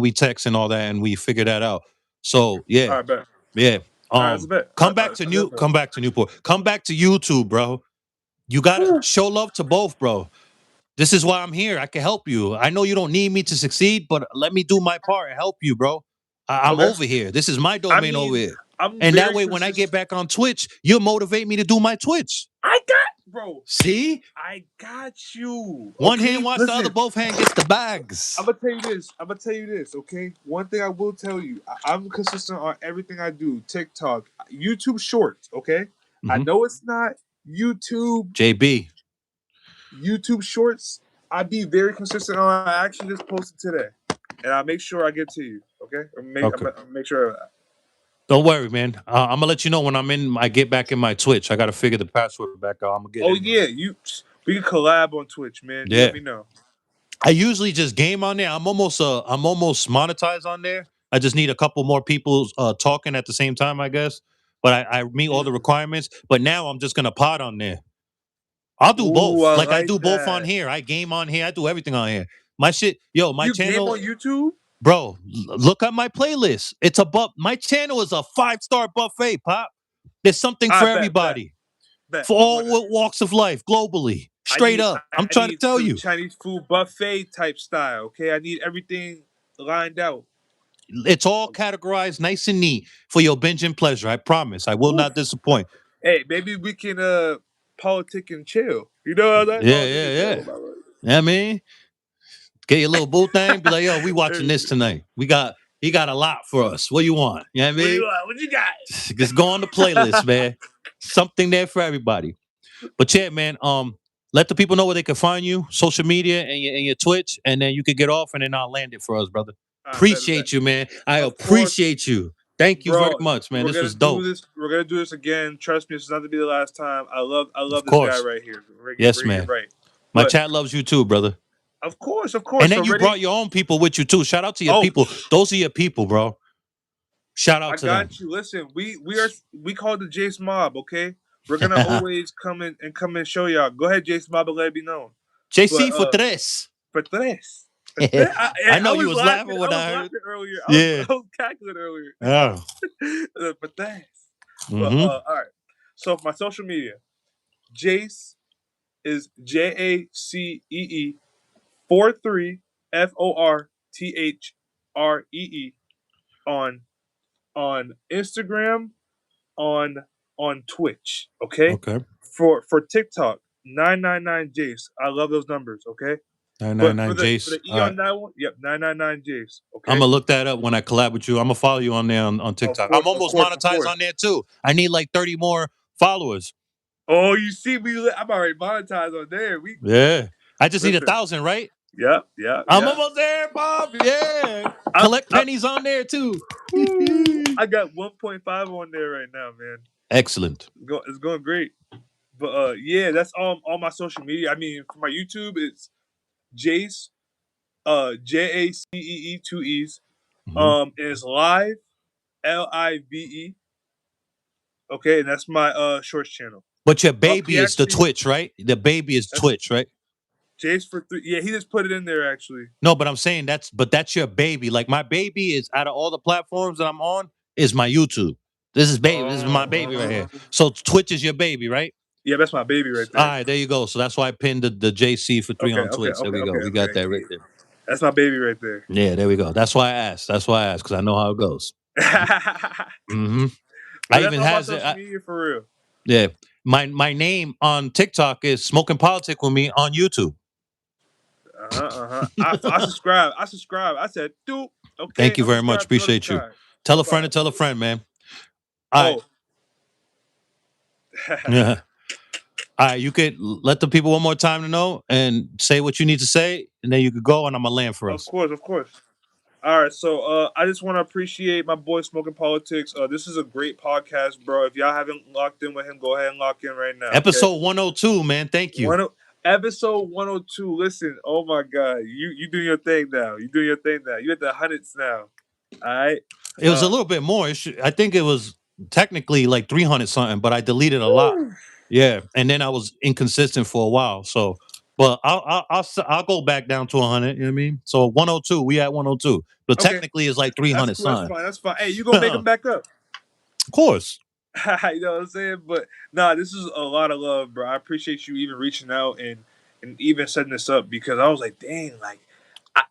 [SPEAKER 1] we text and all that and we figure that out. So yeah,
[SPEAKER 2] All right, bet.
[SPEAKER 1] yeah.
[SPEAKER 2] All right, that's a bet. Definitely.
[SPEAKER 1] Come back to Newport. Come back to YouTube, bro. You gotta show love to both, bro. This is why I'm here. I can help you. I know you don't need me to succeed, but let me do my part and help you, bro. I'm
[SPEAKER 2] Okay.
[SPEAKER 1] over here. This is my
[SPEAKER 2] I
[SPEAKER 1] domain over
[SPEAKER 2] mean,
[SPEAKER 1] here.
[SPEAKER 2] I'm
[SPEAKER 1] And that
[SPEAKER 2] very
[SPEAKER 1] way, when I get
[SPEAKER 2] consistent.
[SPEAKER 1] back on Twitch, you'll motivate me to do my Twitch.
[SPEAKER 2] I got, bro.
[SPEAKER 1] See?
[SPEAKER 2] I got you.
[SPEAKER 1] One hand
[SPEAKER 2] Okay,
[SPEAKER 1] wash the other,
[SPEAKER 2] listen.
[SPEAKER 1] both hand gets the bags.
[SPEAKER 2] I'm gonna tell you this. I'm gonna tell you this. Okay, one thing I will tell you. I'm consistent on everything I do. TikTok, YouTube Shorts. Okay, I
[SPEAKER 1] Hmm.
[SPEAKER 2] know it's not YouTube.
[SPEAKER 1] JB.
[SPEAKER 2] YouTube Shorts. I be very consistent on. I actually just posted today, and I'll make sure I get to you. Okay,
[SPEAKER 1] Okay.
[SPEAKER 2] I'll make sure of that.
[SPEAKER 1] Don't worry, man. I'm gonna let you know when I get back in my Twitch. I gotta figure the password back out. I'm gonna get
[SPEAKER 2] Oh
[SPEAKER 1] in there.
[SPEAKER 2] yeah, we can collab on Twitch, man. You let
[SPEAKER 1] Yeah.
[SPEAKER 2] me know.
[SPEAKER 1] I usually just game on there. I'm almost monetized on there. I just need a couple more people talking at the same time, I guess. But I meet all the
[SPEAKER 2] Mm.
[SPEAKER 1] requirements. But now I'm just gonna pod on there. I'll do
[SPEAKER 2] Ooh,
[SPEAKER 1] both.
[SPEAKER 2] I
[SPEAKER 1] Like I do
[SPEAKER 2] like
[SPEAKER 1] both on
[SPEAKER 2] that.
[SPEAKER 1] here. I game on here. I do everything on here. My shit, yo, my
[SPEAKER 2] You game
[SPEAKER 1] channel,
[SPEAKER 2] on YouTube?
[SPEAKER 1] bro. Look at my playlist. It's a my channel is a 5-star buffet, pop. There's something
[SPEAKER 2] I
[SPEAKER 1] for
[SPEAKER 2] bet.
[SPEAKER 1] everybody,
[SPEAKER 2] Bet.
[SPEAKER 1] for
[SPEAKER 2] I'm gonna.
[SPEAKER 1] all walks of life, globally, straight up. I'm
[SPEAKER 2] I
[SPEAKER 1] trying to
[SPEAKER 2] need
[SPEAKER 1] tell
[SPEAKER 2] some
[SPEAKER 1] you.
[SPEAKER 2] Chinese food buffet type style. Okay, I need everything lined out.
[SPEAKER 1] It's all categorized nice and neat for your binge and pleasure. I promise. I will
[SPEAKER 2] Oof.
[SPEAKER 1] not disappoint.
[SPEAKER 2] Hey, maybe we can politic and chill. You know what I'm saying?
[SPEAKER 1] Yeah,
[SPEAKER 2] Politic
[SPEAKER 1] yeah,
[SPEAKER 2] and
[SPEAKER 1] yeah.
[SPEAKER 2] chill.
[SPEAKER 1] You know what I mean? Get your little boo thing. Be like, yo, we watching
[SPEAKER 2] Hey,
[SPEAKER 1] this tonight. We got He got a lot for us. What do you want? You know what I
[SPEAKER 2] What do
[SPEAKER 1] mean?
[SPEAKER 2] you want? What you got?
[SPEAKER 1] Just go on the playlist, man. Something there for everybody. But yeah, man. Let the people know where they can find you, social media and your Twitch, and then you can get off, and then I'll land it for us, brother.
[SPEAKER 2] Bet.
[SPEAKER 1] Appreciate you, man. I
[SPEAKER 2] Of course,
[SPEAKER 1] appreciate you. Thank you very
[SPEAKER 2] bro.
[SPEAKER 1] much, man.
[SPEAKER 2] We're
[SPEAKER 1] This
[SPEAKER 2] gonna
[SPEAKER 1] was
[SPEAKER 2] do
[SPEAKER 1] dope.
[SPEAKER 2] this. We're gonna do this again. Trust me, this is not to be the last time. I
[SPEAKER 1] Of
[SPEAKER 2] love this guy
[SPEAKER 1] course.
[SPEAKER 2] right here.
[SPEAKER 1] Yes,
[SPEAKER 2] We're gonna get
[SPEAKER 1] man.
[SPEAKER 2] right.
[SPEAKER 1] My
[SPEAKER 2] But
[SPEAKER 1] chat loves you too, brother.
[SPEAKER 2] of
[SPEAKER 1] And
[SPEAKER 2] course.
[SPEAKER 1] then
[SPEAKER 2] So
[SPEAKER 1] you
[SPEAKER 2] ready?
[SPEAKER 1] brought your own people with you too. Shout out to your
[SPEAKER 2] Oh,
[SPEAKER 1] people. Those are your people, bro. Shout
[SPEAKER 2] I
[SPEAKER 1] out to them.
[SPEAKER 2] got you. Listen, we call the Jace Mob. Okay, we're gonna always come and show y'all. Go ahead, Jace Mob, and let it be known. But
[SPEAKER 1] JC for tres.
[SPEAKER 2] for tres.
[SPEAKER 1] I know
[SPEAKER 2] I
[SPEAKER 1] you
[SPEAKER 2] was
[SPEAKER 1] was
[SPEAKER 2] laughing.
[SPEAKER 1] laughing
[SPEAKER 2] I
[SPEAKER 1] when
[SPEAKER 2] was
[SPEAKER 1] I heard.
[SPEAKER 2] laughing earlier.
[SPEAKER 1] Yeah.
[SPEAKER 2] I was cackling earlier.
[SPEAKER 1] Yeah.
[SPEAKER 2] For tres. But
[SPEAKER 1] Mm-hmm.
[SPEAKER 2] all right. So for my social media, Jace is JACEE 43 FORTHREE on Instagram, on Twitch. Okay,
[SPEAKER 1] Okay.
[SPEAKER 2] for TikTok 999 Jace. I love those numbers. Okay, but
[SPEAKER 1] 999
[SPEAKER 2] for
[SPEAKER 1] Jace.
[SPEAKER 2] the E
[SPEAKER 1] All right.
[SPEAKER 2] on that one, yep, 999 Jace.
[SPEAKER 1] I'm
[SPEAKER 2] Okay,
[SPEAKER 1] gonna look that up when I collab with you. I'm gonna follow you on there on TikTok. I'm
[SPEAKER 2] of
[SPEAKER 1] almost
[SPEAKER 2] course, of
[SPEAKER 1] monetized
[SPEAKER 2] course.
[SPEAKER 1] on there too. I need like 30 more followers.
[SPEAKER 2] Oh, you see, I'm already monetized on there. We
[SPEAKER 1] Yeah. I just need
[SPEAKER 2] listen.
[SPEAKER 1] 1,000, right?
[SPEAKER 2] Yep.
[SPEAKER 1] I'm almost there, Bob. Yeah.
[SPEAKER 2] I'm,
[SPEAKER 1] Collect
[SPEAKER 2] I'm,
[SPEAKER 1] pennies on there too.
[SPEAKER 2] I got 1.5 on there right now, man.
[SPEAKER 1] Excellent.
[SPEAKER 2] It's going great. But yeah, that's all my social media. I mean, for my YouTube, it's Jace, JACEE 2 E's.
[SPEAKER 1] Mhm.
[SPEAKER 2] And it's live, LIVE. Okay, and that's my shorts channel.
[SPEAKER 1] But your baby
[SPEAKER 2] He
[SPEAKER 1] is the
[SPEAKER 2] actually
[SPEAKER 1] Twitch, right? The baby is
[SPEAKER 2] that's
[SPEAKER 1] Twitch, right?
[SPEAKER 2] Jace for 3. Yeah, he just put it in there actually.
[SPEAKER 1] No, but I'm saying that's your baby. Like my baby is out of all the platforms that I'm on, is my YouTube. This is baby. This is my baby right here. So Twitch is your baby, right?
[SPEAKER 2] Yeah, that's my baby right
[SPEAKER 1] All
[SPEAKER 2] there.
[SPEAKER 1] right, there you go. So that's why I pinned the JC for 3 on Twitch. There we go. We got that right there.
[SPEAKER 2] That's my baby right there.
[SPEAKER 1] Yeah, there we go. That's why I asked. That's why I asked because I know how it goes. Hmm.
[SPEAKER 2] But
[SPEAKER 1] I
[SPEAKER 2] that's
[SPEAKER 1] even
[SPEAKER 2] all my
[SPEAKER 1] has it.
[SPEAKER 2] social media for real.
[SPEAKER 1] Yeah, my name on TikTok is Smoking Politic with me on YouTube.
[SPEAKER 2] I subscribe. I said, dude, okay,
[SPEAKER 1] Thank you
[SPEAKER 2] I'm
[SPEAKER 1] very much.
[SPEAKER 2] subscribed to
[SPEAKER 1] Appreciate you.
[SPEAKER 2] notified.
[SPEAKER 1] Tell
[SPEAKER 2] No
[SPEAKER 1] a friend
[SPEAKER 2] problem.
[SPEAKER 1] and tell a friend, man. All right.
[SPEAKER 2] Oh.
[SPEAKER 1] Yeah. All right, you could let the people one more time to know and say what you need to say, and then you could go, and I'm gonna land for us.
[SPEAKER 2] Of course. All right, so I just want to appreciate my boy Smoking Politics. This is a great podcast, bro. If y'all haven't locked in with him, go ahead and lock in right now.
[SPEAKER 1] Episode 102, man. Thank you.
[SPEAKER 2] Episode 102. Listen, oh my God, you doing your thing now. You doing your thing now. You at the hundreds now. All right.
[SPEAKER 1] It was a little bit more. I think it was technically like 300 something, but I deleted a lot. Yeah, and then I was inconsistent for a while. So, but I'll go back down to 100. You know what I mean? So 102, we at 102, but
[SPEAKER 2] Okay.
[SPEAKER 1] technically it's like 300
[SPEAKER 2] That's cool.
[SPEAKER 1] something.
[SPEAKER 2] That's fine. Hey, you gonna make them back up?
[SPEAKER 1] Of course.
[SPEAKER 2] You know what I'm saying? But nah, this is a lot of love, bro. I appreciate you even reaching out and even setting this up because I was like, dang, like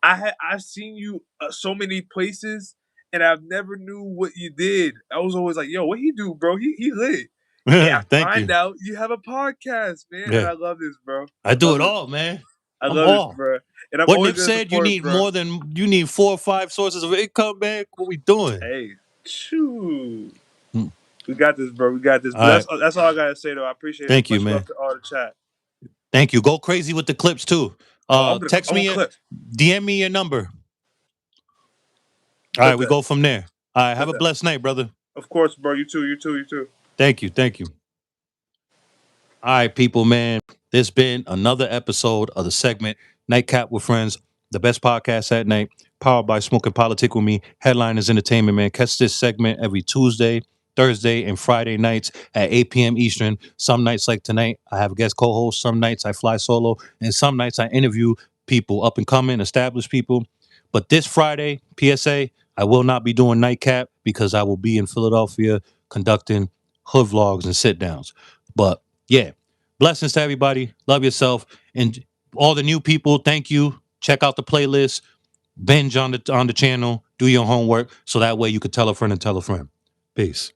[SPEAKER 2] I've seen you so many places and I've never knew what you did. I was always like, yo, what he do, bro? He lit. And I
[SPEAKER 1] Thank
[SPEAKER 2] find
[SPEAKER 1] you.
[SPEAKER 2] out you have a podcast, man, and
[SPEAKER 1] Yeah,
[SPEAKER 2] I love this, bro.
[SPEAKER 1] I do
[SPEAKER 2] love
[SPEAKER 1] it
[SPEAKER 2] this.
[SPEAKER 1] all, man.
[SPEAKER 2] I
[SPEAKER 1] I'm
[SPEAKER 2] love this,
[SPEAKER 1] all.
[SPEAKER 2] bro. And I'm
[SPEAKER 1] What
[SPEAKER 2] always
[SPEAKER 1] Nip
[SPEAKER 2] gonna
[SPEAKER 1] said, you
[SPEAKER 2] support,
[SPEAKER 1] need
[SPEAKER 2] bro.
[SPEAKER 1] you need 4 or 5 sources of income, man. What we doing?
[SPEAKER 2] Hey, shoo.
[SPEAKER 1] Hmm.
[SPEAKER 2] We got this, bro. We got this. But that's all I gotta say, though. I appreciate it.
[SPEAKER 1] Thank you,
[SPEAKER 2] Much
[SPEAKER 1] man.
[SPEAKER 2] love to all the chat.
[SPEAKER 1] Thank you. Go crazy with the clips too. Text
[SPEAKER 2] I
[SPEAKER 1] me
[SPEAKER 2] want clips.
[SPEAKER 1] DM me your number. All right, we go from there. All right, have a blessed night, brother.
[SPEAKER 2] Of course, bro. You too.
[SPEAKER 1] Thank you. All right, people, man. This been another episode of the segment Nightcap with Friends, the best podcast at night, powered by Smoking Politic with me. Headliners Entertainment, man. Catch this segment every Tuesday, Thursday, and Friday nights at 8 p.m. Eastern. Some nights like tonight, I have a guest co-host. Some nights I fly solo, and some nights I interview people, up and coming, established people. But this Friday, PSA, I will not be doing Nightcap because I will be in Philadelphia conducting hood vlogs and sit downs. But yeah, blessings to everybody. Love yourself. And all the new people, thank you. Check out the playlist. Binge on the channel. Do your homework so that way you could tell a friend and tell a friend. Peace.